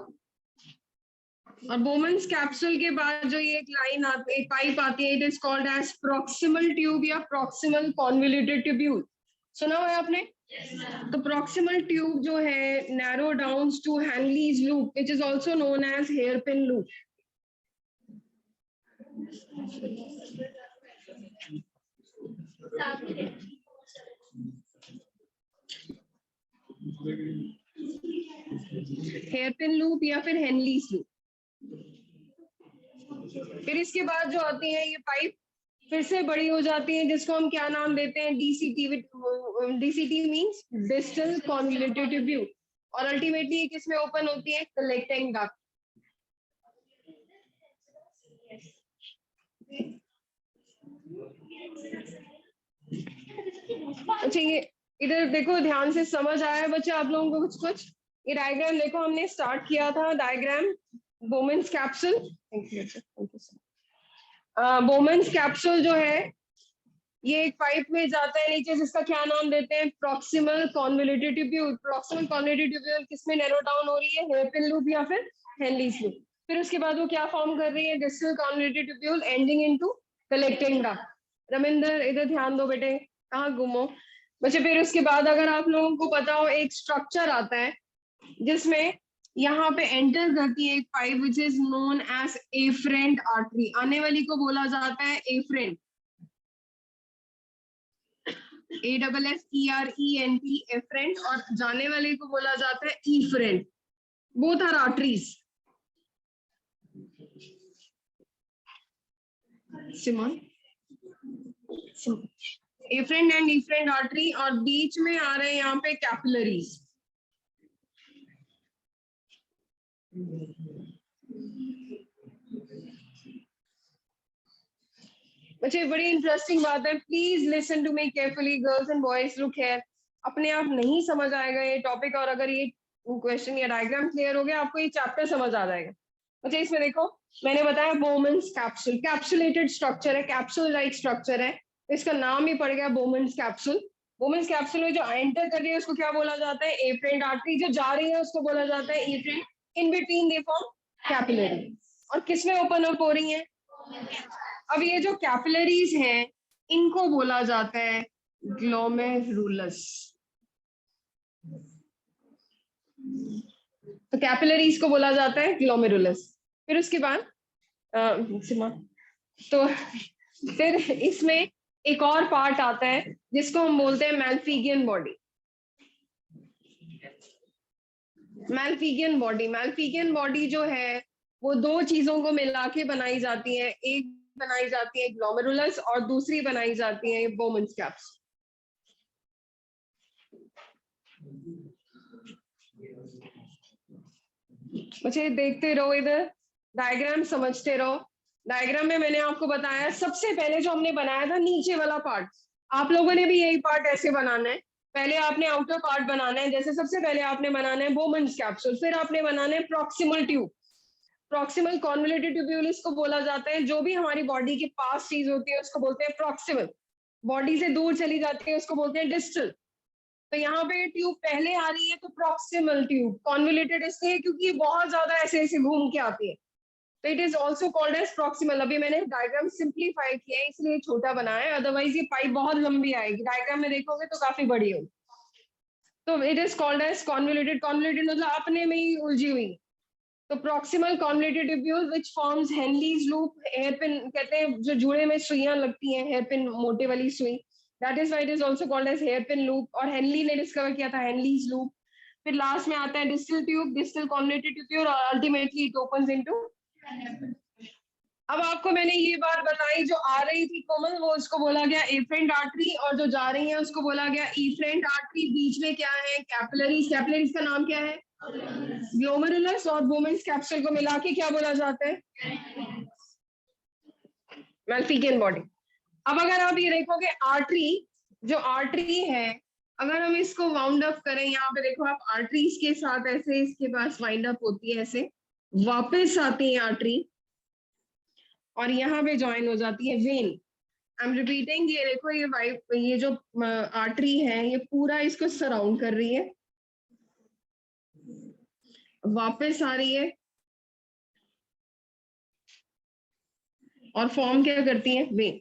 और बोमन्स कैप्सूल के बाद जो ये एक लाइन आती है, एक पाइप आती है, it is called as proximal tube या प्रॉक्सिमल कॉन्वोल्यूटेड ट्यूब्यूल। सुना हुआ है आपने? तो प्रॉक्सिमल ट्यूब जो है narrow down to Henle's loop, which is also known as hairpin loop. Hairpin loop या फिर हेनलीज लूप। फिर इसके बाद जो आती है ये पाइप फिर से बड़ी हो जाती है, जिसको हम क्या नाम देते हैं? DCT. DCT means distal convoluted tubule. और अल्टीमेटली ये किसमें ओपन होती है? Collecting duct. अच्छा, ये इधर देखो, ध्यान से समझ आया बच्चे आप लोगों को कुछ कुछ? ये डायग्राम देखो, हमने स्टार्ट किया था diagram Bowman's capsule. Bowman's capsule जो है ये एक पाइप में जाता है नीचे, जिसका क्या नाम देते हैं? Proximal convoluted tubule. Proximal convoluted tubule किसमें नैरो डाउन हो रही है? हेयर पिन लूप या फिर हेनलीज लूप। फिर उसके बाद वो क्या फॉर्म कर रही है? Distal convoluted tubule ending into collecting duct. Ravinder इधर ध्यान दो बेटे, कहाँ गुमो बच्चे। फिर उसके बाद अगर आप लोगों को पता हो, एक स्ट्रक्चर आता है जिसमें यहाँ पे एंटर करती है एक pipe, which is known as afferent artery. आने वाली को बोला जाता है एफरेंट, AFFERENT, एफरेंट। और जाने वाले को बोला जाता है efferent. Both are arteries. Simon, afferent and efferent artery, और बीच में आ रहे हैं यहाँ पे कैपिलरीज। बच्चे बड़ी इंटरेस्टिंग बात है, please listen to me carefully, girls and boys look here. अपने आप नहीं समझ आएगा ये टॉपिक, और अगर ये क्वेश्चन या डायग्राम क्लियर हो गया, आपको ये चैप्टर समझ आ जाएगा। अच्छा, इसमें देखो मैंने बताया बोमन्स कैप्सूल, कैप्सुलेटेड स्ट्रक्चर है, कैप्सूल लाइक स्ट्रक्चर है, इसका नाम ही पड़ गया बोमन्स कैप्सूल। वुमेन्स कैप्सूल में जो एंटर कर रही है उसको क्या बोला जाता है? Afferent artery. जो जा रही है उसको बोला जाता है afferent. In between they form capillary. और किसमें ओपन अप हो रही है? अब ये जो कैपिलरीज हैं इनको बोला जाता है ग्लोमेरुलस। तो कैपिलरीज को बोला जाता है ग्लोमेरुलस। फिर उसके बाद तो फिर इसमें एक और पार्ट आता है जिसको हम बोलते हैं मैल्फिगियन बॉडी। मैल्फिगियन बॉडी जो है वो दो चीजों को मिला के बनाई जाती है। एक बनाई जाती है ग्लोमेरुलस और दूसरी बनाई जाती है बोमन्स कैप्स। मुझे देखते रहो, इधर डायग्राम समझते रहो। डायग्राम में मैंने आपको बताया सबसे पहले जो हमने बनाया था नीचे वाला पार्ट, आप लोगों ने भी यही पार्ट ऐसे बनाना है। पहले आपने आउटर पार्ट बनाना है, जैसे सबसे पहले आपने बनाना है बोमन्स कैप्सूल, फिर आपने बनाना है proximal tube. Proximal convoluted tubule इसको बोला जाता है। जो भी हमारी बॉडी के पास चीज होती है उसको बोलते हैं प्रॉक्सिमल। बॉडी से दूर चली जाती है उसको बोलते हैं डिस्टल। तो यहाँ पे ट्यूब पहले आ रही है तो प्रॉक्सिमल ट्यूब। कॉन्वोल्यूटेड इसलिए क्योंकि बहुत ज्यादा ऐसे ऐसे घूम के आती है, तो it is also called as proximal. अभी मैंने डायग्राम सिंप्लीफाई किया है इसलिए छोटा बनाया है, अदरवाइज ये पाइप बहुत लंबी आएगी, डायग्राम में देखोगे तो काफी बड़ी होगी। तो it is called as convoluted. Convoluted मतलब अपने में ही उलझी हुई। तो proximal convoluted tubule which forms Henle's loop. Hairpin कहते हैं जो जुड़े में सुइयां लगती हैं, हेयरपिन मोटे वाली सुई, that is why it is also called as hairpin loop. और हेनली ने डिस्कवर किया था हेनलीज लूप। फिर लास्ट में आता है distal tube, distal convoluted tubule, और अल्टीमेटली इट ओपन्स इनटू। अब आपको मैंने ये बात बताई, जो आ रही थी कोमल वो उसको बोला गया एफरेंट आर्टरी, और जो जा रही है उसको बोला गया इफरेंट आर्टरी। बीच में क्या है? कैपिलरीज। कैपिलरीज का नाम क्या है? ग्लोमेरुलस। और वुमेन्स कैप्सूल को मिला के क्या बोला जाता है? मैल्फिकियन बॉडी। अब अगर आप ये देखोगे आर्टरी, जो आर्टरी है, अगर हम इसको वाउंड अप करें, यहाँ पे देखो आप, आर्टरीज के साथ ऐसे इसके पास वाइंड अप होती है, ऐसे वापस आती है आर्टरी और यहाँ पे ज्वाइन हो जाती है वेन। आई एम रिपीटिंग, ये देखो ये जो आर्टरी है ये पूरा इसको सराउंड कर रही है, वापस आ रही है और फॉर्म क्या करती है? वेन।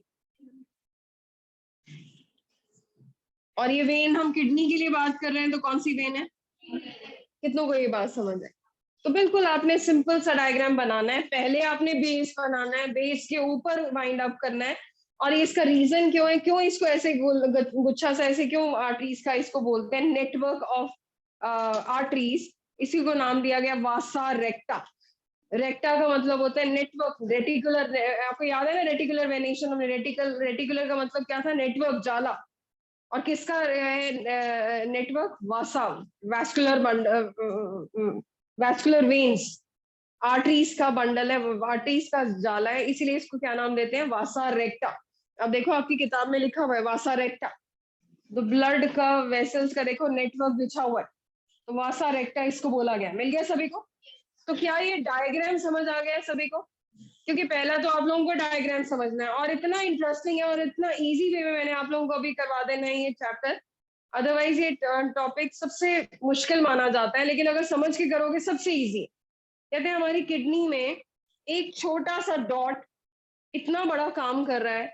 और ये वेन हम किडनी के लिए बात कर रहे हैं, तो कौन सी वेन है? कितनों को ये बात समझ है? तो बिल्कुल आपने सिंपल सा डायग्राम बनाना है। पहले आपने बेस बनाना है, बेस के ऊपर वाइंड अप करना है। और इसका रीजन क्यों है, क्यों इसको ऐसे गुच्छा सा ऐसे क्यों आर्टरीज का इसको बोलते हैं? नेटवर्क ऑफ आर्टरीज, इसी को नाम दिया गया वासा रेक्टा। रेक्टा का मतलब होता है नेटवर्क, रेटिकुलर। आपको याद है ना रेटिकुलर वेनेशन? रेटिकुलर का मतलब क्या था? नेटवर्क, जाला। और किसका नेटवर्क? वासा, वैस्कुलर वेन्स, आर्टरीज का बंडल है, आर्टरीज का जाला है, इसीलिए इसको क्या नाम देते हैं? वासा रेक्टा। अब देखो आपकी किताब में लिखा हुआ है वासा रेक्टा, तो ब्लड का वेसल्स का देखो नेटवर्क बिछा हुआ है, तो वासा रेक्टा इसको बोला गया। मिल गया सभी को? तो क्या ये डायग्राम समझ आ गया सभी को? क्योंकि पहला तो आप लोगों को डायग्राम समझना है, और इतना इंटरेस्टिंग है और इतना इजी वे में मैंने आप लोगों को अभी करवा देना है ये चैप्टर। अदरवाइज ये टॉपिक सबसे मुश्किल माना जाता है, लेकिन अगर समझ के करोगे सबसे इजी। कहते हैं हमारी किडनी में एक छोटा सा डॉट इतना बड़ा काम कर रहा है।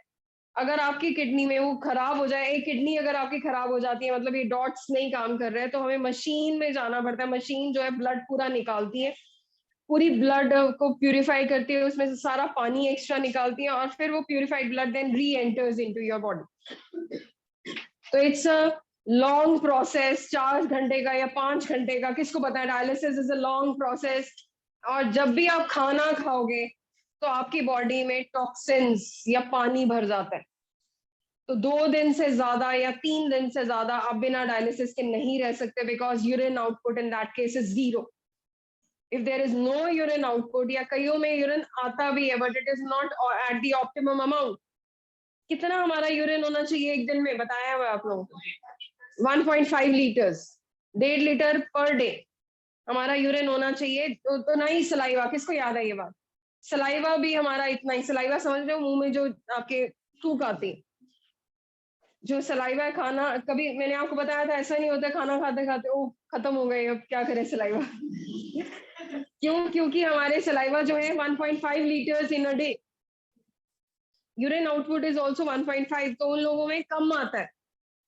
अगर आपकी किडनी में वो खराब हो जाए, एक किडनी अगर आपकी खराब हो जाती है, मतलब ये डॉट्स नहीं काम कर रहे हैं, तो हमें मशीन में जाना पड़ता है। मशीन जो है ब्लड पूरा निकालती है, पूरी ब्लड को प्यूरिफाई करती है, उसमें से सारा पानी एक्स्ट्रा निकालती है, और फिर वो प्यूरिफाइड ब्लड देन री एंटर्स इनटू योर बॉडी। तो इट्स अ लॉन्ग प्रोसेस, 4 घंटे का या 5 घंटे का, किसको पता है? Dialysis is a long process. और जब भी आप खाना खाओगे तो आपकी बॉडी में टॉक्सिन्स या पानी भर जाता है। तो 2 दिन से ज्यादा या 3 दिन से ज्यादा आप बिना डायलिसिस के नहीं रह सकते, because urine output in that case is 0। If there is no urine output, या कईयों में यूरिन आता भी है but it is not at the optimum amount. कितना हमारा यूरिन होना चाहिए एक दिन में? बताया हुआ आप लोगों को 1.5 लीटर्स, 1.5 लीटर पर डे हमारा यूरिन होना चाहिए। तो ना ही सलाइवा, किसको याद है ये बात? सलाइवा भी हमारा इतना ही। सलाइवा समझ रहे हो? मुंह में जो आपके थूक आती, जो सलाइवा है। खाना कभी मैंने आपको बताया था, ऐसा नहीं होता खाना खाते खाते ओ खत्म हो गए, अब क्या करें सलाइवा। क्यों? क्योंकि हमारे सलाइवा जो है 1.5 litres in a day. Urine output is also 1.5, तो उन लोगों में कम आता है।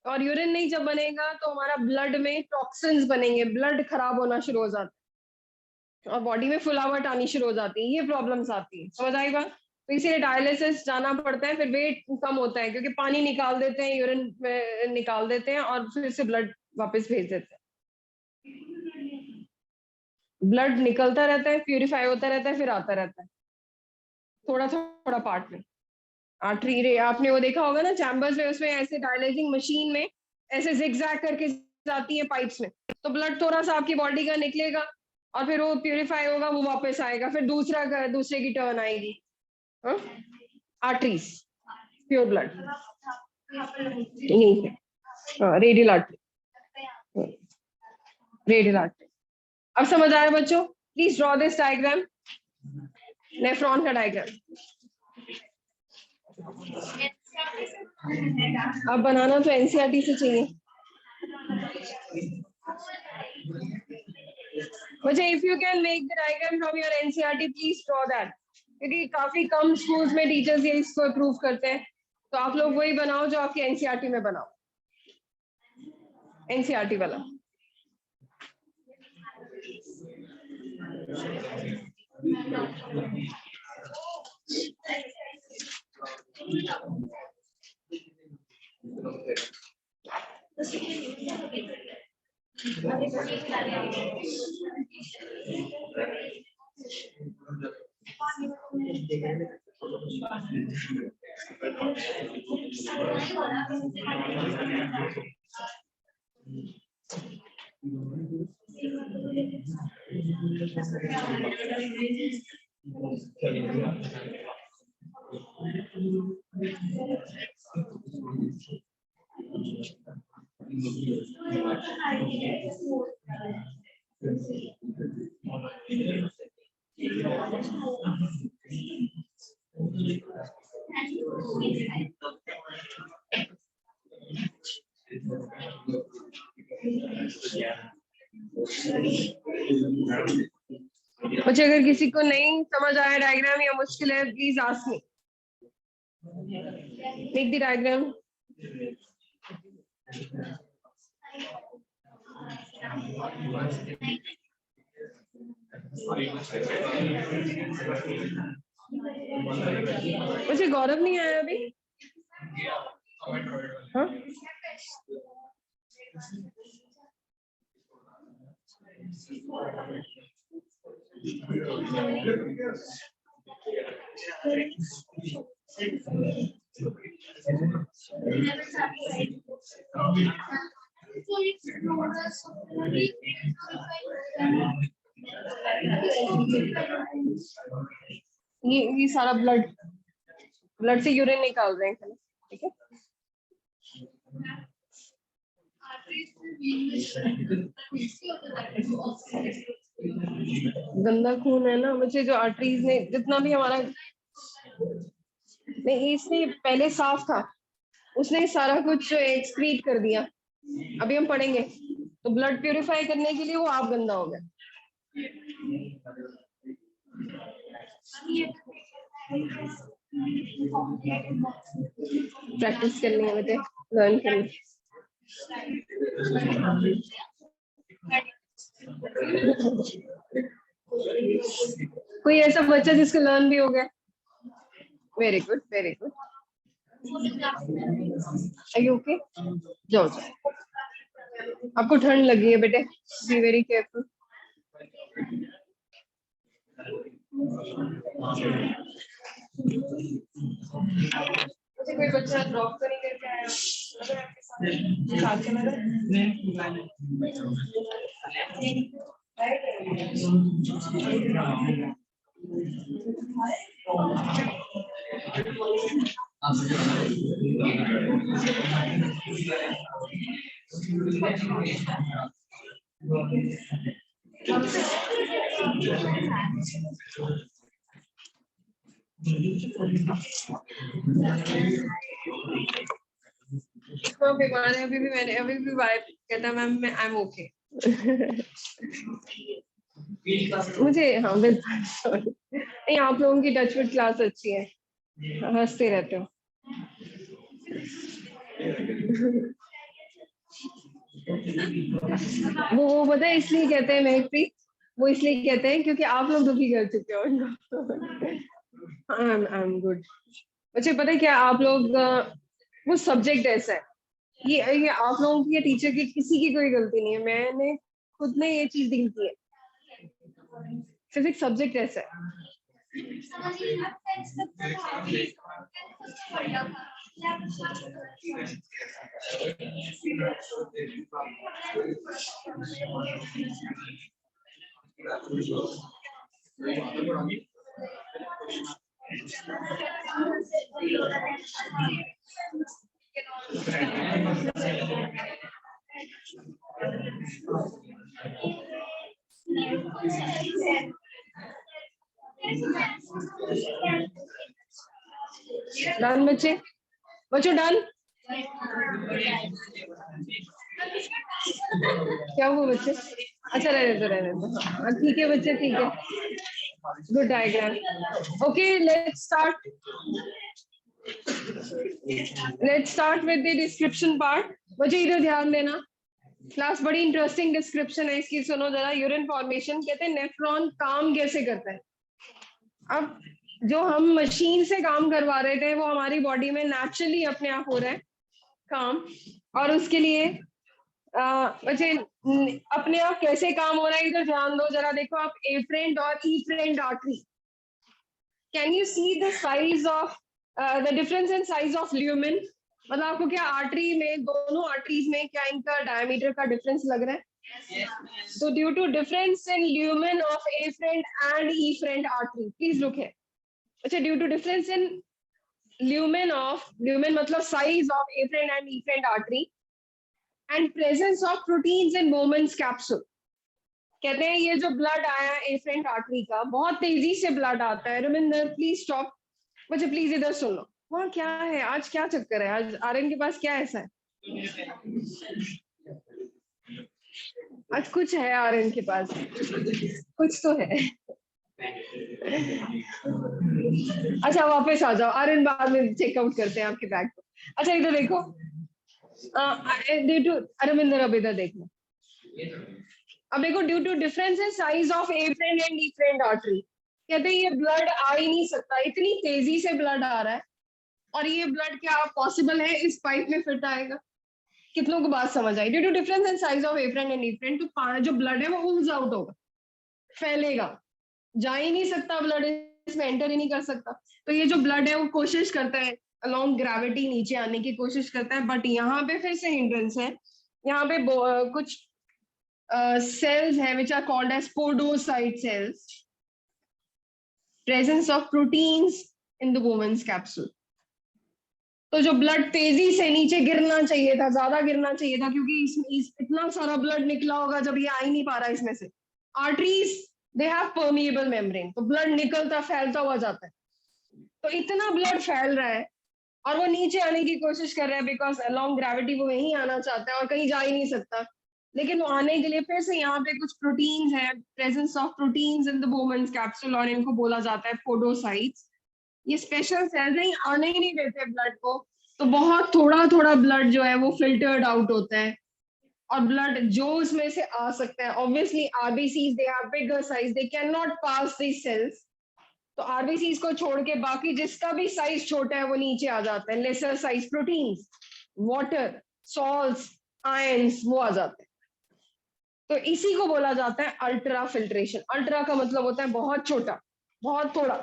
और यूरिन नहीं जब बनेगा तो हमारा ब्लड में टॉक्सिन्स बनेंगे, ब्लड खराब होना शुरू हो जाता है और बॉडी में फुलावट आनी शुरू हो जाती है, ये प्रॉब्लम्स आती है। समझ आई बात? तो इसीलिए डायलिसिस जाना पड़ता है, फिर वेट कम होता है, क्योंकि पानी निकाल देते हैं, यूरिन निकाल देते हैं और फिर से ब्लड वापस भेज देते हैं। ब्लड निकलता रहता है, प्यूरिफाई होता रहता है, फिर आता रहता है थोड़ा थोड़ा पार्ट में। आर्टरी रे आपने वो देखा होगा ना चैम्बर्स में, उसमें ऐसे डायलाइजिंग मशीन में ऐसे जिगजैग करके जाती है पाइप्स में, तो ब्लड थोड़ा सा आपकी बॉडी का निकलेगा और फिर वो प्यूरिफाई होगा, वो वापस आएगा, फिर दूसरे की टर्न आएगी। आर्टरीज, प्योर ब्लड, यही है रेडियल आर्टरी, रेडियल आर्टरी। अब समझ आया बच्चों? Please draw this diagram, nephron का डायग्राम। अब बनाना तो एनसीईआरटी से चाहिए बच्चे। If you can make the diagram from your NCERT please draw that, क्योंकि काफी कम स्कूल्स में टीचर्स ये इसको अप्रूव करते हैं। तो आप लोग वही बनाओ जो आपके एनसीईआरटी में बनाओ, एनसीईआरटी वाला। बच्चे अगर किसी को नहीं समझ आया डायग्राम या मुश्किल है, please ask me. Make the diagram. मुझे गौरव नहीं आया अभी। हाँ? ये सारा ब्लड से यूरिन निकाल रहे हैं, ठीक है। गंदा खून है ना, मुझे जो आर्टरीज ने जितना भी हमारा, नहीं इसने पहले साफ था, उसने सारा कुछ एक्सक्रीट कर दिया। अभी हम पढ़ेंगे तो ब्लड प्यूरिफाई करने के लिए वो आप गंदा हो गया। प्रैक्टिस करनी है मुझे, लर्न करनी। कोई ऐसा बच्चा जिसको लर्न भी हो गया? Very good, very good. Okay, जाओ जाओ। आपको ठंड लगी है बेटे, बी वेरी केयरफुल। मुझे कोई बच्चा ड्रॉप तो नहीं करके आया अगर आपके साथ चला बीमार है, अभी भी वाइफ कहता मैम मैं आई एम ओके। मुझे हाँ बिल्कुल नहीं, आप लोगों की टचवुड क्लास अच्छी है, हंसते रहते हो। वो पता है इसलिए कहते हैं महकप्रीत, वो इसलिए कहते हैं क्योंकि आप लोग दुखी कर चुके हो उनको। I am good. बच्चे पता है क्या, आप लोग वो सब्जेक्ट ऐसा है, ये आप लोगों की या टीचर की किसी की कोई गलती नहीं है, मैंने खुद ने ये चीज डील की है। फिजिक्स सब्जेक्ट ऐसा है। डन बच्चे, बच्चों डन। क्या हुआ बच्चे? अच्छा रहने दो। हाँ ठीक है बच्चे, ठीक है, good diagram. Okay let's start with the description part. बच्चे इधर ध्यान देना, क्लास बड़ी इंटरेस्टिंग डिस्क्रिप्शन है इसकी, सुनो जरा। यूरिन फॉर्मेशन, कहते हैं नेफ्रॉन काम कैसे करता है। अब जो हम मशीन से काम करवा रहे थे वो हमारी बॉडी में नेचुरली अपने आप हो रहा है काम, और उसके लिए बच्चे अपने आप कैसे काम हो रहा है इधर ध्यान दो जरा। देखो आप एफ्रेंट और efferent artery, can you see the size of The difference in size of lumen, मतलब आपको क्या आर्टरी में, दोनों आर्टरीज में क्या इनका डायमीटर का डिफरेंस लग रहा है? So due to difference in lumen of afferent and efferent artery, please look here. अच्छा, due to difference in lumen मतलब size of afferent and efferent artery and presence of proteins in Bowman's capsule. कहते हैं ये जो blood आया efferent artery का, बहुत तेजी से ब्लड आता है. Ravinder please stop. मुझे प्लीज इधर सुन लो. वहाँ क्या है आज, क्या चक्कर है आज? आर्यन के पास क्या ऐसा है आज? कुछ है आर्यन के पास, कुछ तो है. अच्छा वापस आ जाओ आर्यन, बाद में चेकआउट करते हैं आपके बैग को. अच्छा इधर देखो, अरविंदर अब इधर देखो. अब देखो, due to difference in size of afferent and different artery, कहते हैं ये ब्लड आ ही नहीं सकता, इतनी तेजी से ब्लड आ रहा है. और ये ब्लड क्या पॉसिबल है इस पाइप में फिट आएगा? कितनों को बात समझ आई? Due to difference in size of afferent and different, तो जो ब्लड है वो ooze आउट होगा, फैलेगा, जा ही नहीं सकता ब्लड, इसमें एंटर ही नहीं कर सकता. तो ये जो ब्लड है वो कोशिश करता है अलोंग ग्रेविटी नीचे आने की कोशिश करता है, बट यहाँ पे फिर से हिंड्रेंस है. यहाँ पे कुछ cells है which are called as podocyte cells, presence of proteins in the Bowman's capsule. तो जो ब्लड तेजी से नीचे गिरना चाहिए था, ज्यादा गिरना चाहिए था, क्योंकि इतना सारा ब्लड निकला होगा जब ये आ ही नहीं पा रहा इसमें से. Arteries they have permeable membrane, तो ब्लड निकलता फैलता हुआ जाता है. तो इतना ब्लड फैल रहा है और वो नीचे आने की कोशिश कर रहा है, बिकॉज अलोंग ग्रेविटी वो यहीं आना चाहता है और कहीं जा ही नहीं सकता. लेकिन वो आने के लिए फिर से यहाँ पे कुछ प्रोटीन्स है, presence of proteins in the Bowman's capsule, और इनको बोला जाता है पोडोसाइट्स. ये स्पेशल सेल्स हैं, आने ही नहीं देते ब्लड को, तो बहुत थोड़ा थोड़ा ब्लड जो है वो फिल्टर्ड आउट होता है. और ब्लड जो उसमें से आ सकता है, obviously RBCs they have bigger size, they can not pass this cells. तो आरबीसीज को छोड़ के बाकी जिसका भी साइज छोटा है वो नीचे आ जाता है. Lesser size proteins, water, salts, ions, वो आ जाते हैं. तो इसी को बोला जाता है अल्ट्रा फिल्ट्रेशन. अल्ट्रा का मतलब होता है बहुत छोटा, बहुत थोड़ा.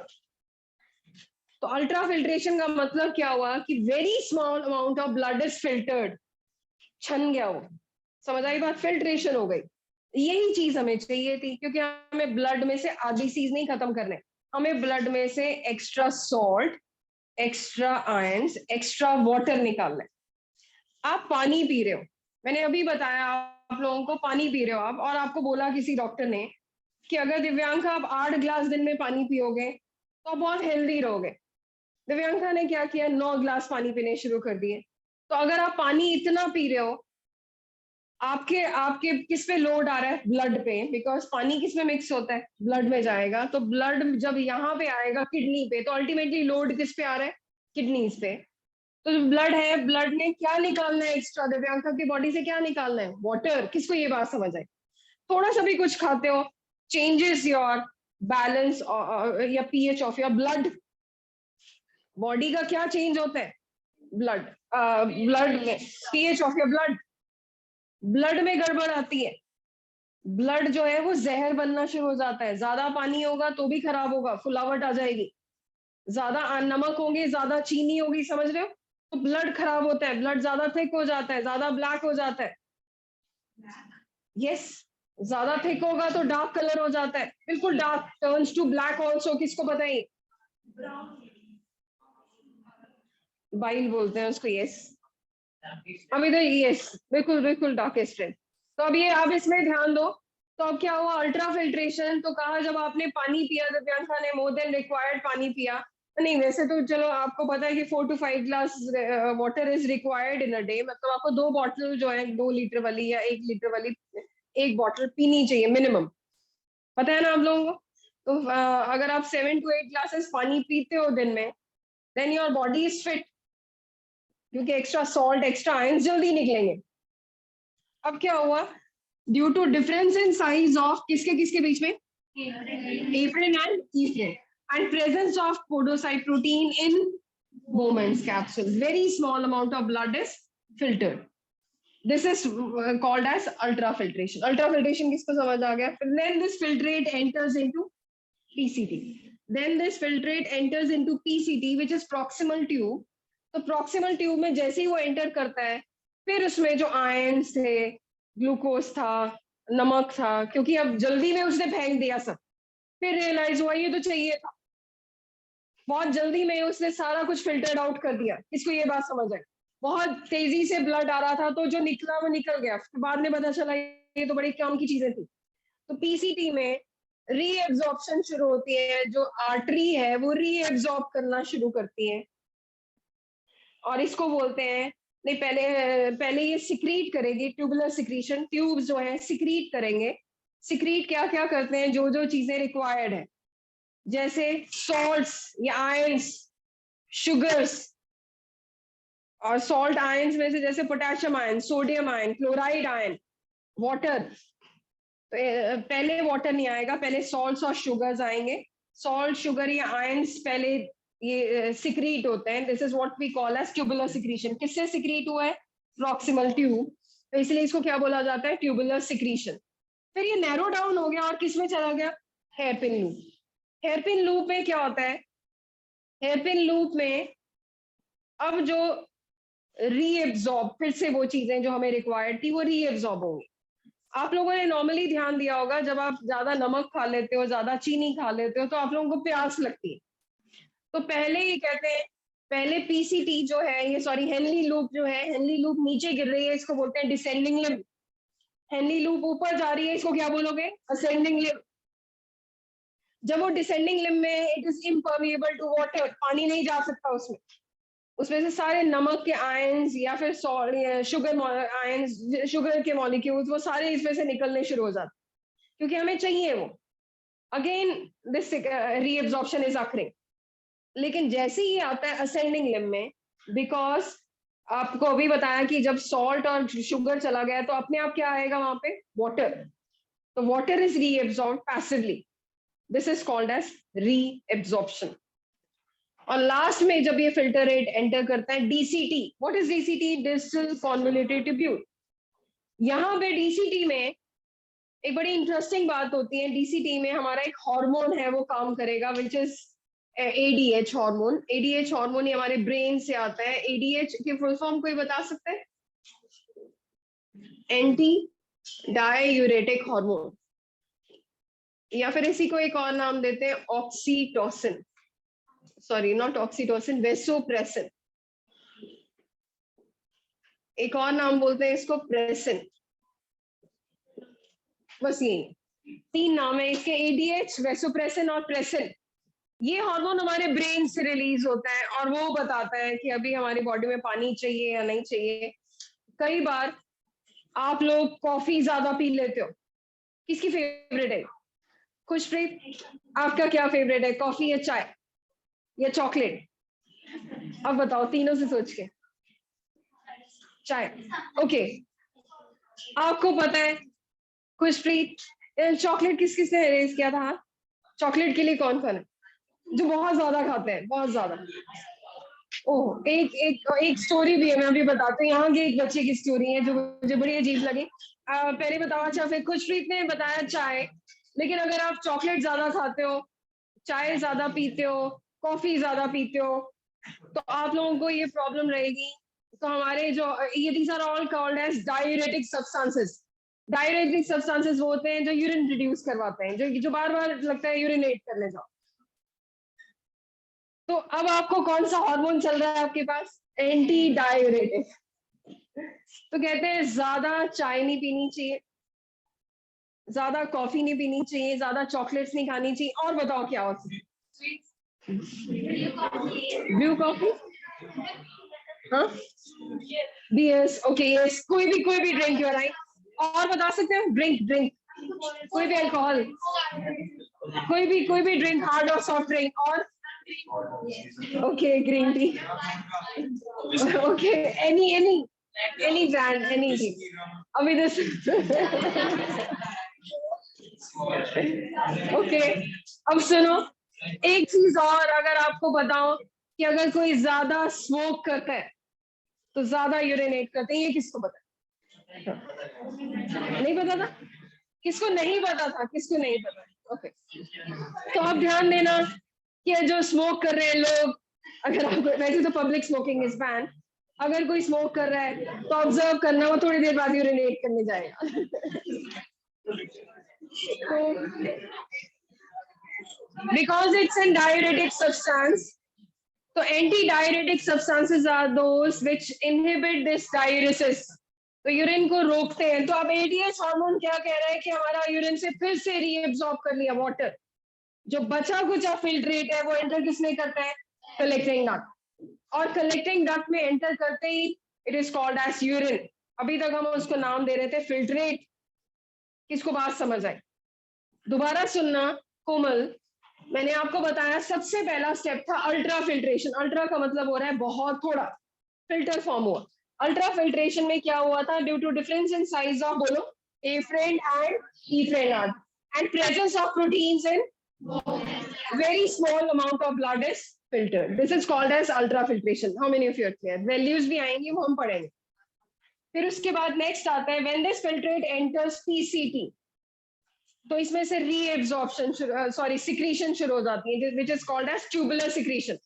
तो अल्ट्रा फिल्ट्रेशन का मतलब क्या हुआ कि very small amount of blood is filtered, छन गया वो. समझ आई बात? फिल्ट्रेशन हो गई. यही चीज हमें चाहिए थी, क्योंकि हमें ब्लड में से आरबीसीज नहीं खत्म करने, हमें ब्लड में से extra salt, extra ions, extra water निकालना है. आप पानी पी रहे हो, मैंने अभी बताया आप लोगों को, पानी पी रहे हो आप, और आपको बोला किसी डॉक्टर ने कि अगर दिव्यांका आप 8 ग्लास दिन में पानी पियोगे तो आप बहुत हेल्दी रहोगे. दिव्यांका ने क्या किया? 9 ग्लास पानी पीने शुरू कर दिए. तो अगर आप पानी इतना पी रहे हो, आपके आपके किस पे लोड आ रहा है? ब्लड पे, बिकॉज पानी किस में मिक्स होता है? ब्लड में जाएगा. तो ब्लड जब यहाँ पे आएगा किडनी पे, तो अल्टीमेटली लोड किस पे आ रहा है? किडनीज पे. तो जो ब्लड है, ब्लड ने क्या निकालना है एक्स्ट्रा? दिव्यांका की बॉडी से क्या निकालना है? वाटर. किसको ये बात समझ आई? थोड़ा सा भी कुछ खाते हो, चेंजेस योर बैलेंस या pH of your blood. Body का क्या चेंज होता है? ब्लड में pH of your blood. Blood में गड़बड़ आती है, ब्लड जो है वो जहर बनना शुरू हो जाता है. ज्यादा पानी होगा तो भी खराब होगा, फुलावट आ जाएगी. ज्यादा नमक होंगे, ज्यादा चीनी होगी, समझ रहे हो? तो ब्लड खराब होता है, ब्लड ज्यादा थिक हो जाता है, ज्यादा ब्लैक हो जाता है. यस, ज्यादा थिक होगा तो डार्क कलर हो जाता है, बिल्कुल dark, turns to black also. किसको बताइए? बाइल बोलते हैं उसको. यस, अब इधर यस, बिल्कुल बिल्कुल डार्केस्ट रेड. तो अब ये आप इसमें ध्यान दो. तो अब क्या हुआ? Ultra filtration. तो कहा जब आपने पानी पिया, दिव्यांका ने मोर देन रिक्वायर्ड पानी पिया, नहीं वैसे तो चलो आपको पता है कि 4 to 5 glass water is required in a day. मतलब आपको 2 बॉटल जो है 2 लीटर वाली या 1 लीटर वाली एक बॉटल पीनी चाहिए मिनिमम, पता है ना आप लोगों को? तो अगर आप 7 to 8 ग्लासेस पानी पीते हो दिन में, then your body is fit, क्योंकि एक्स्ट्रा सॉल्ट, एक्स्ट्रा आयंस जल्दी निकलेंगे. अब क्या हुआ? Due to difference in size of किसके बीच में? Afferent and efferent, and presence of podocyte protein in Bowman's capsule, very small amount of blood is filtered. This is called as ultrafiltration. Ultrafiltration किसको समझ आ गया? Then this filtrate enters into PCT. then this filtrate enters into PCT which is proximal tube. तो proximal tube में जैसे ही वो enter करता है, फिर उसमें जो आयंस थे, ग्लूकोज था, नमक था, क्योंकि अब जल्दी में उसने फेंक दिया सब, फिर रियलाइज हुआ ये तो चाहिए था, बहुत जल्दी में उसने सारा कुछ फिल्टर्ड आउट कर दिया। इसको ये बात समझ आई, बहुत तेजी से ब्लड आ रहा था तो जो निकला वो निकल गया, फिर बाद में पता चला ये तो बड़ी काम की चीजें थी। तो पीसीटी में रीएब्जॉर्प्शन शुरू होती है, जो आर्टरी है वो रीएब्जॉर्ब करना शुरू करती है, और इसको बोलते हैं, नहीं पहले ये सिक्रीट करेगी, ट्यूबुलर सिक्रीशन, ट्यूब्स जो है सिक्रीट करेंगे। सिक्रीट क्या क्या करते हैं, जो जो चीजें रिक्वायर्ड है, जैसे सॉल्ट्स या आयंस, शुगर्स, और सॉल्ट आयंस में से जैसे potassium ion, sodium ion, chloride ion, water. तो पहले वाटर नहीं आएगा, पहले सॉल्ट्स और शुगर्स आएंगे। सॉल्ट, शुगर या आयंस पहले ये सिक्रीट होते हैं। This is what we call as tubular secretion. किससे सिक्रीट हुआ है? प्रॉक्सिमल ट्यूब, तो इसलिए इसको क्या बोला जाता है? Tubular secretion. फिर ये नैरो डाउन हो गया और किस में चला गया? Hairpin loop. हेयरपिन लूप में क्या होता है? हेयरपिन लूप में अब जो रीएब्जॉर्ब, फिर से वो चीजें जो हमें रिक्वायर्ड थी वो रीएब्जॉर्ब होंगी। आप लोगों ने नॉर्मली ध्यान दिया होगा, जब आप ज्यादा नमक खा लेते हो, ज्यादा चीनी खा लेते हो, तो आप लोगों को प्यास लगती है। तो पहले ये कहते हैं, पहले पीसीटी जो है, ये सॉरी हेनली लूप जो है, हेनली लूप नीचे गिर रही है, इसको बोलते हैं डिसेंडिंग लिम्ब। हेनली लूप ऊपर जा रही है, इसको क्या बोलोगे? Ascending limb. जब वो डिसेंडिंग लिम्ब में, it is impermeable to water, पानी नहीं जा सकता उसमें, उसमें से सारे नमक के आयंस या फिर शुगर आयंस, शुगर के मॉलिक्यूल्स, वो सारे इसमें से निकलने शुरू हो जाते, क्योंकि हमें चाहिए वो। Again this reabsorption is occurring. लेकिन जैसे ही आता है असेंडिंग लिम्ब में, बिकॉज आपको अभी बताया कि जब सॉल्ट और शुगर चला गया तो अपने आप क्या आएगा वहां पे? वाटर। तो water is reabsorbed passively, this is called as reabsorption. और लास्ट में जब ये फिल्टर रेट एंटर करता है DCT. What is DCT? Distal convoluted tubule. यहाँ पे डीसीटी में एक बड़ी इंटरेस्टिंग बात होती है। डीसीटी में हमारा एक हार्मोन है, वो काम करेगा, which is ADH hormone. ADH hormone ये हमारे ब्रेन से आता है। एडीएच की फुल फॉर्म कोई बता सकते हैं? एंटी डाययूरेटिक हार्मोन, या फिर इसी को एक और नाम देते हैं oxytocin. Sorry, not oxytocin, vasopressin. एक और नाम बोलते हैं इसको प्रेसिन। बस यही 3 नाम है इसके, एडीएच, वेसोप्रेसिन और प्रेसिन। ये हार्मोन हमारे ब्रेन से रिलीज होता है और वो बताता है कि अभी हमारी बॉडी में पानी चाहिए या नहीं चाहिए। कई बार आप लोग कॉफी ज्यादा पी लेते हो। किसकी फेवरेट है? खुशप्रीत, आपका क्या फेवरेट है, कॉफी या चाय या चॉकलेट? अब बताओ तीनों से सोच के। चाय, ओके। आपको पता है खुशप्रीत, चॉकलेट किस किस ने रेज किया था? चॉकलेट के लिए कौन कौन है जो बहुत ज्यादा खाते हैं? बहुत ज्यादा। ओह, एक स्टोरी भी है, मैं अभी बताती हूँ। यहाँ की एक बच्चे की स्टोरी है जो मुझे बड़ी अजीब लगी। पहले बताओ। अच्छा, फिर खुशप्रीत ने बताया चाय, लेकिन अगर आप चॉकलेट ज्यादा खाते हो, चाय ज्यादा पीते हो, कॉफी ज्यादा पीते हो, तो आप लोगों को ये प्रॉब्लम रहेगी। तो हमारे जो ये these are all called as diuretic substances. Diuretic substances वो होते हैं जो यूरिन रिड्यूस करवाते हैं, जो बार बार लगता है यूरिनेट करने जाओ। तो अब आपको कौन सा हार्मोन चल रहा है आपके पास? Anti diuretic. तो कहते हैं ज्यादा चाय नहीं पीनी चाहिए, ज्यादा कॉफी नहीं पीनी चाहिए, ज्यादा चॉकलेट्स नहीं खानी चाहिए। और बताओ क्या होता है? ब्लू कॉफी, हाँ, बीएस, ओके, यस, कोई भी ड्रिंक यू राइट। और बता सकते हैं? ड्रिंक कोई भी अल्कोहल, कोई भी ड्रिंक, हार्ड और सॉफ्ट ड्रिंक। और okay, green tea, okay, any brand, anything. अभी दिस ओके। अब सुनो, एक चीज और अगर आपको बताओ कि अगर कोई ज्यादा स्मोक करता है तो ज्यादा यूरिनेट करते हैं, ये किसको पता है? नहीं पता था? किसको नहीं पता था? किसको नहीं पता? ओके, तो आप ध्यान देना, कि जो स्मोक कर रहे हैं लोग, अगर आपको, वैसे तो पब्लिक स्मोकिंग इज बैन, अगर कोई स्मोक कर रहा है तो ऑब्जर्व करना, वो थोड़ी देर बाद यूरिनेट करने जाएगा। Because it's an diuretic substance, तो anti diuretic substances are those which inhibit this diuresis, तो यूरिन को रोकते हैं। तो अब एडीएच हार्मोन क्या कह रहा है कि हमारा यूरिन से फिर से रीएब्सॉर्ब कर लिया वाटर, जो बचा कुचा फिल्ट्रेट है वो एंटर किसमें करता है, कलेक्टिंग डक्ट, और कलेक्टिंग डक्ट में एंटर करते ही it is called as urine. अभी तक हम उसको नाम दे रहे थे फिल्ट्रेट। किसको बात समझ आई? दोबारा सुनना कोमल, मैंने आपको बताया सबसे पहला स्टेप था अल्ट्रा फिल्ट्रेशन। अल्ट्रा का मतलब हो रहा है बहुत थोड़ा, फिल्टर फॉर्म हुआ। अल्ट्रा फिल्ट्रेशन में क्या हुआ था? Due to difference in size of, बोलो, afferent and efferent and presence of proteins in very small amount of blood is filtered. This is called as ultrafiltration. How many of you are clear? Values भी आएंगी, वो हम पढ़ेंगे। फिर उसके बाद next आता है when this filtrate enters PCT, तो इसमें से रीएब्सॉर्प्शन, सॉरी सिक्रीशन शुरू हो जाती है, which is called as tubular secretion.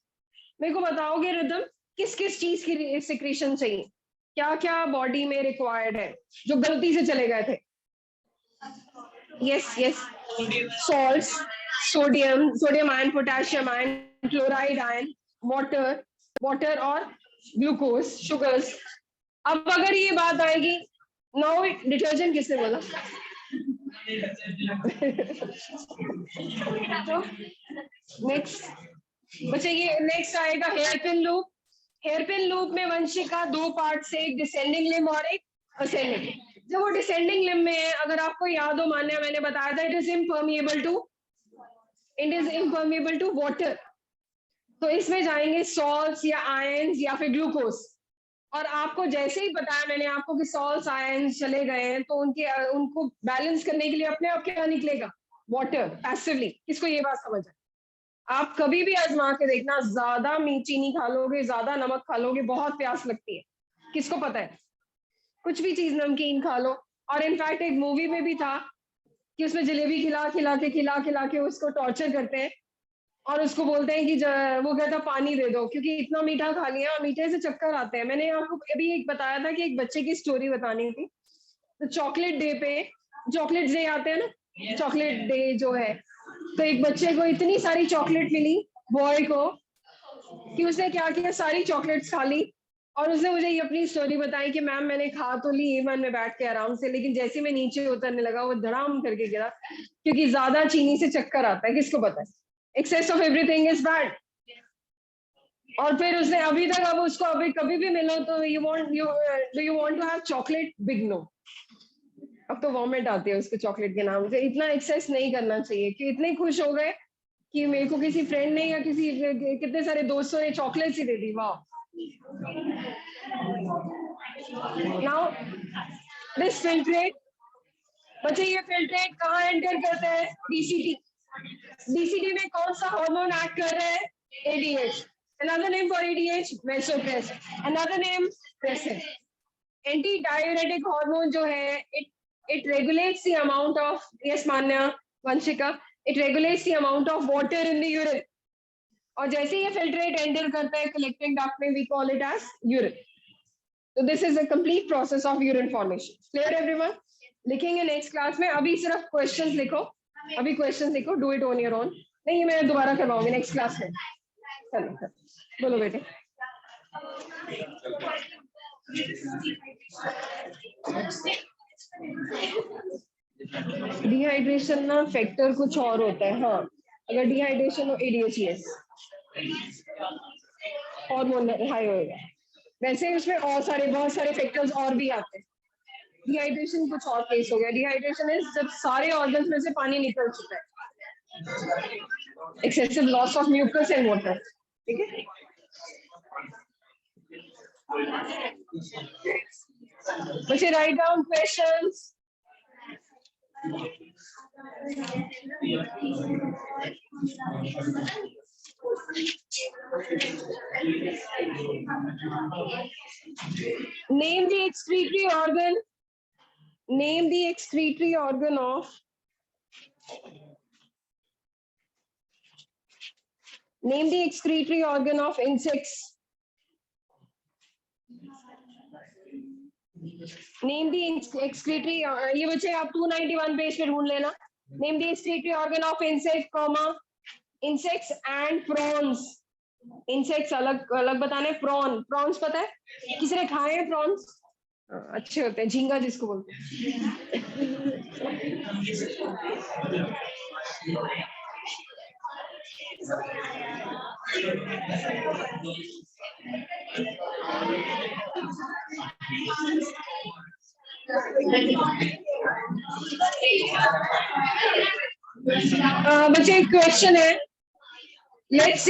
मेरे को बताओगे रिदम, किस किस चीज की सिक्रीशन चाहिए, क्या क्या बॉडी में रिक्वायर्ड है जो गलती से चले गए थे? Yes yes, salts, sodium ion, potassium ion, chloride ion, water और ग्लूकोज, शुगर्स। अब अगर ये बात आएगी, नाउ डिटर्जेंट किसने बोला? तो नेक्स्ट बच्चे, ये नेक्स्ट आएगा hairpin loop. Hairpin loop में वंशिका दो पार्ट से, एक डिसेंडिंग लिम्ब और एक असेंडिंग। जब वो डिसेंडिंग लिम्ब में है, अगर आपको याद हो, मान्या मैंने बताया था, it is impermeable to water. तो इसमें जाएंगे सॉल्ट्स या आयंस या फिर ग्लूकोज। और आपको जैसे ही बताया मैंने आपको कि सॉल्ट्स आयंस चले गए हैं, तो उनको बैलेंस करने के लिए अपने आप क्या निकलेगा? Water, passively. किसको ये बात समझ है? आप कभी भी आजमा के देखना, ज्यादा चीनी खा लोगे, ज्यादा नमक खा लोगे, बहुत प्यास लगती है। किसको पता है? कुछ भी चीज नमकीन खा लो। और इनफैक्ट एक मूवी में भी था कि उसमें जलेबी खिला के उसको टॉर्चर करते हैं और उसको बोलते हैं कि वो कहता पानी दे दो, क्योंकि इतना मीठा खा लिया और मीठे से चक्कर आते हैं। मैंने आपको अभी एक बताया था कि एक बच्चे की स्टोरी बतानी थी। तो चॉकलेट डे पे, चॉकलेट डे आते हैं ना, चॉकलेट डे जो है, तो एक बच्चे को इतनी सारी चॉकलेट मिली, बॉय को, कि उसने क्या किया, सारी चॉकलेट्स खा ली। और उसने मुझे ये अपनी स्टोरी बताई कि मैम मैंने खा तो ली ईवन में बैठ के आराम से, लेकिन जैसे मैं नीचे उतरने लगा वो धड़ाम करके गिरा, क्योंकि ज्यादा चीनी से चक्कर आता है। किसको पता है? Excess of everything is bad. और फिर उसने अभी तक, अब उसको अभी कभी भी मिलो तो do you want to have chocolate? Big no. अब तो वॉमिट आती है उसको चॉकलेट के नाम से। इतना एक्सेस नहीं करना चाहिए कि इतने खुश हो गए कि मेरे को किसी फ्रेंड ने या किसी कितने सारे दोस्तों ने चॉकलेट ही दे दी। वाह। नाउ दिस फिल्ट्रेट, बच्चे ये फिल्ट्रेट कहाँ एंटर करते हैं? डीसीटी। डीसीटी में कौन सा हार्मोन एक्ट कर रहा है? ADH. Another name for ADH, vasopressin. Another name, pressin. Anti-diuretic hormone जो है, it regulates the amount of, yes Manya, Vanshika, it regulates the amount of water in the urine. और जैसे ये filtrate enter करता है collecting duct में, we call it as urine. So this is a complete process of urine formation. Clear everyone? लिखेंगे next class में। अभी सिर्फ questions लिखो, अभी questions लिखो, do it on your own. नहीं, मैं दोबारा करवाऊंगी next class में। चलो बोलो बेटे। डिहाइड्रेशन ना फैक्टर कुछ और होता है। हाँ, अगर डिहाइड्रेशन हो एडीएचएस हार्मोन हाई होएगा। वैसे उसमें और बहुत सारे फैक्टर्स और भी आते हैं। डिहाइड्रेशन कुछ और केस हो गया। डिहाइड्रेशन इज जब सारे ऑर्गन्स में से पानी निकल चुका है, excessive loss of mucus and water. ठीक है, बच्चे write down questions. Name the excretory organ. Name the excretory organ of Name the excretory organ of insects. Name the excretory. ये बच्चे आप 291 पेज पे ढूंढ लेना. Name the excretory organ of insect, insects and prawns. Insects अलग अलग बताने. Prawns पता है? किसी ने खाए हैं prawns? अच्छे होते हैं. झींगा जिसको बोलते हैं. बच्चे एक क्वेश्चन है. लेट्स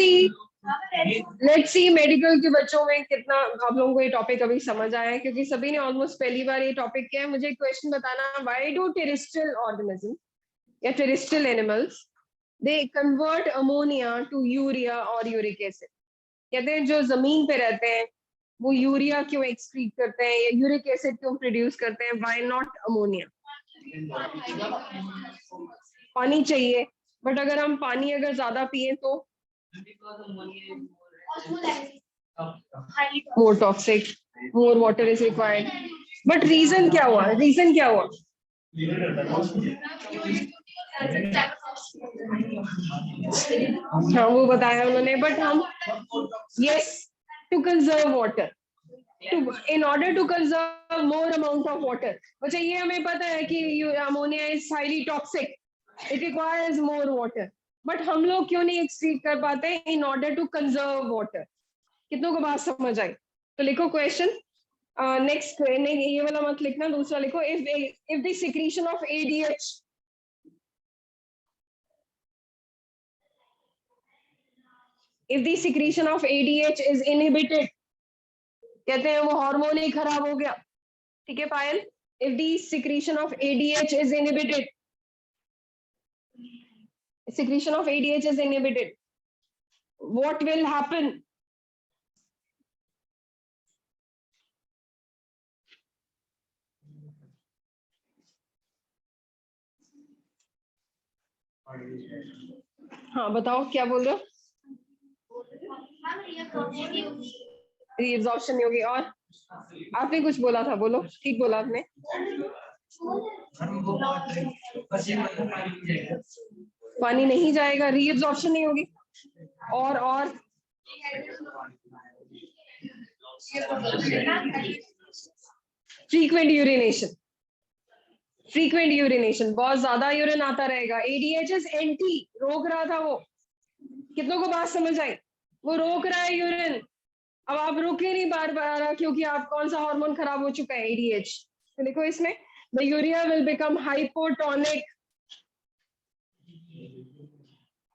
सी मेडिकल के बच्चों में कितना आप लोगों को ये टॉपिक अभी समझ आया है, क्योंकि सभी ने ऑलमोस्ट पहली बार ये टॉपिक किया है. मुझे क्वेश्चन बताना, व्हाई डू टेरेस्ट्रियल ऑर्गेनिज्म या terrestrial animals they convert ammonia to urea और यूरिक एसिड. कहते हैं जो जमीन पे रहते हैं वो यूरिया क्यों एक्सक्रीट करते हैं या यूरिक एसिड क्यों प्रोड्यूस करते हैं, व्हाई नॉट अमोनिया. पानी चाहिए, बट अगर हम पानी अगर ज्यादा पिए तो more toxic, more water is required. But reason क्या हुआ? हाँ वो बताया उन्होंने. बट हम yes to conserve water, in order to conserve more amount of water. बच्चा ये हमें पता है कि ammonia is highly toxic, it requires more water. But हम लोग क्यों नहीं एक्सक्रीट कर पाते in order to conserve water. कितनों को बात समझ आई? तो लिखो क्वेश्चन. नेक्स्ट ये वाला मत लिखना, दूसरा लिखो. if the secretion of ADH is inhibited, कहते हैं वो हार्मोन ही खराब हो गया. ठीक है पायल. if the secretion of ADH is inhibited, what will happen? हाँ बताओ क्या बोल रहे हो? रीअब्जॉर्प्शन नहीं होगी. और आपने कुछ बोला था, बोलो. ठीक बोला आपने. पानी नहीं जाएगा, रीअब्जॉर्प्शन नहीं होगी. और फ्रीक्वेंट यूरिनेशन, बहुत ज्यादा यूरिन आता रहेगा. ADHs एंटी रोक रहा था वो. कितनों को बात समझ आई? वो रोक रहा है यूरिन. अब आप रुक ही नहीं पा रहा क्योंकि आप कौन सा हार्मोन खराब हो चुका है, ADH. तो देखो इसमें the urea will become hypotonic.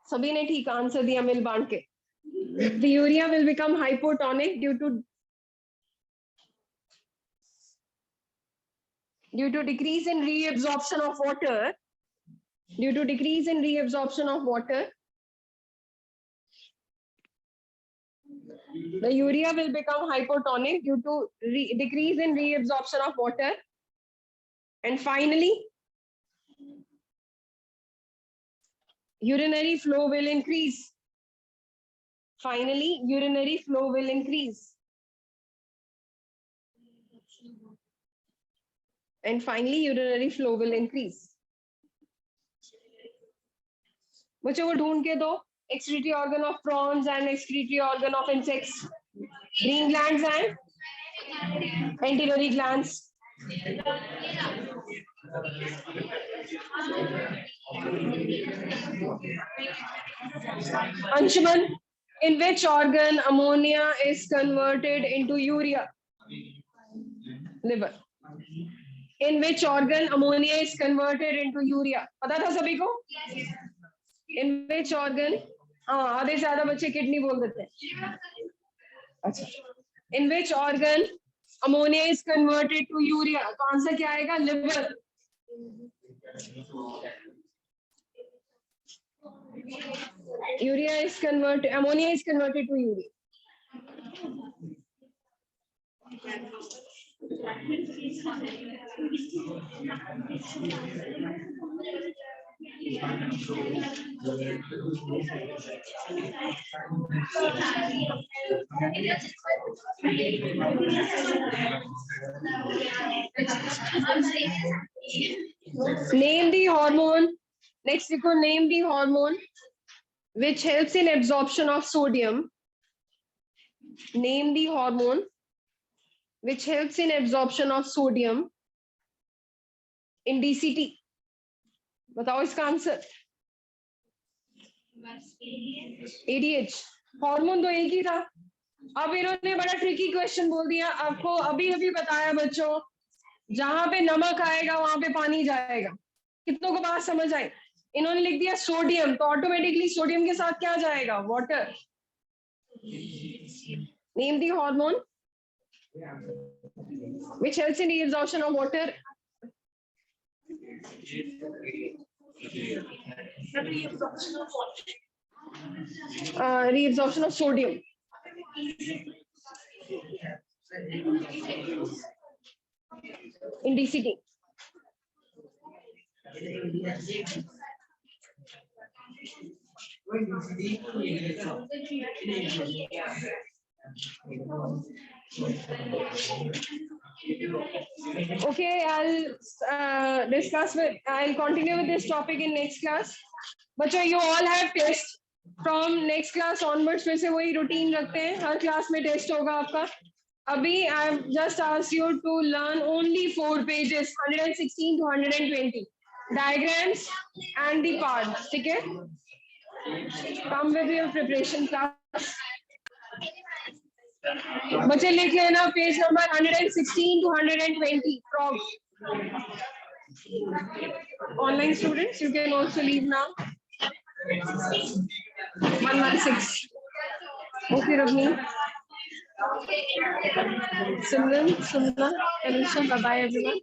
सभी ने ठीक आंसर दिया मिल बांट के. The urea will become hypotonic due to decrease in reabsorption of water. The urea will become hypotonic due to decrease in reabsorption of water. And finally, urinary flow will increase. And finally, urinary flow will increase. बच्चों को ढूंढ के दो. Excretory organ of prawns and excretory organ of insects. Green glands and antennary glands. Anshuman, in which organ ammonia is converted into urea? Liver. In which organ ammonia is converted into urea? पता था सभी को? In which organ? हाँ आधे से ज्यादा बच्चे kidney बोल देते हैं. अच्छा. In which organ ammonia is converted to urea? तो आंसर क्या आएगा? Liver. Ammonia is converted to urea. Name the hormone. Next, you could name the hormone which helps in absorption of sodium. Name the hormone which helps in absorption of sodium in DCT. बताओ इसका answer. ADH. Hormone तो एक ही था. अब इन्होंने बड़ा tricky question बोल दिया. आपको अभी अभी बताया बच्चों, जहां पे नमक आएगा वहां पे पानी जाएगा. कितनों को बात समझ आई? इन्होंने लिख दिया सोडियम, तो ऑटोमेटिकली सोडियम के साथ क्या जाएगा? Water. Name the hormone which helps in reabsorption of water. Reabsorption of sodium. In DCT. Okay, I'll continue with this topic in next class. But you all have tests from next class onwards. फिर से वही routine रखते हैं. हर class में test होगा आपका. अभी I've just asked you to learn only 4 pages, 116 to 120 diagrams and the parts. ठीक है? Come with your preparation class. बच्चे लिख लेना page number 116 to 120 from online students. You can also leave now. 116. Okay, Ravni. Simran, Sumna, Anisha, bye bye everyone.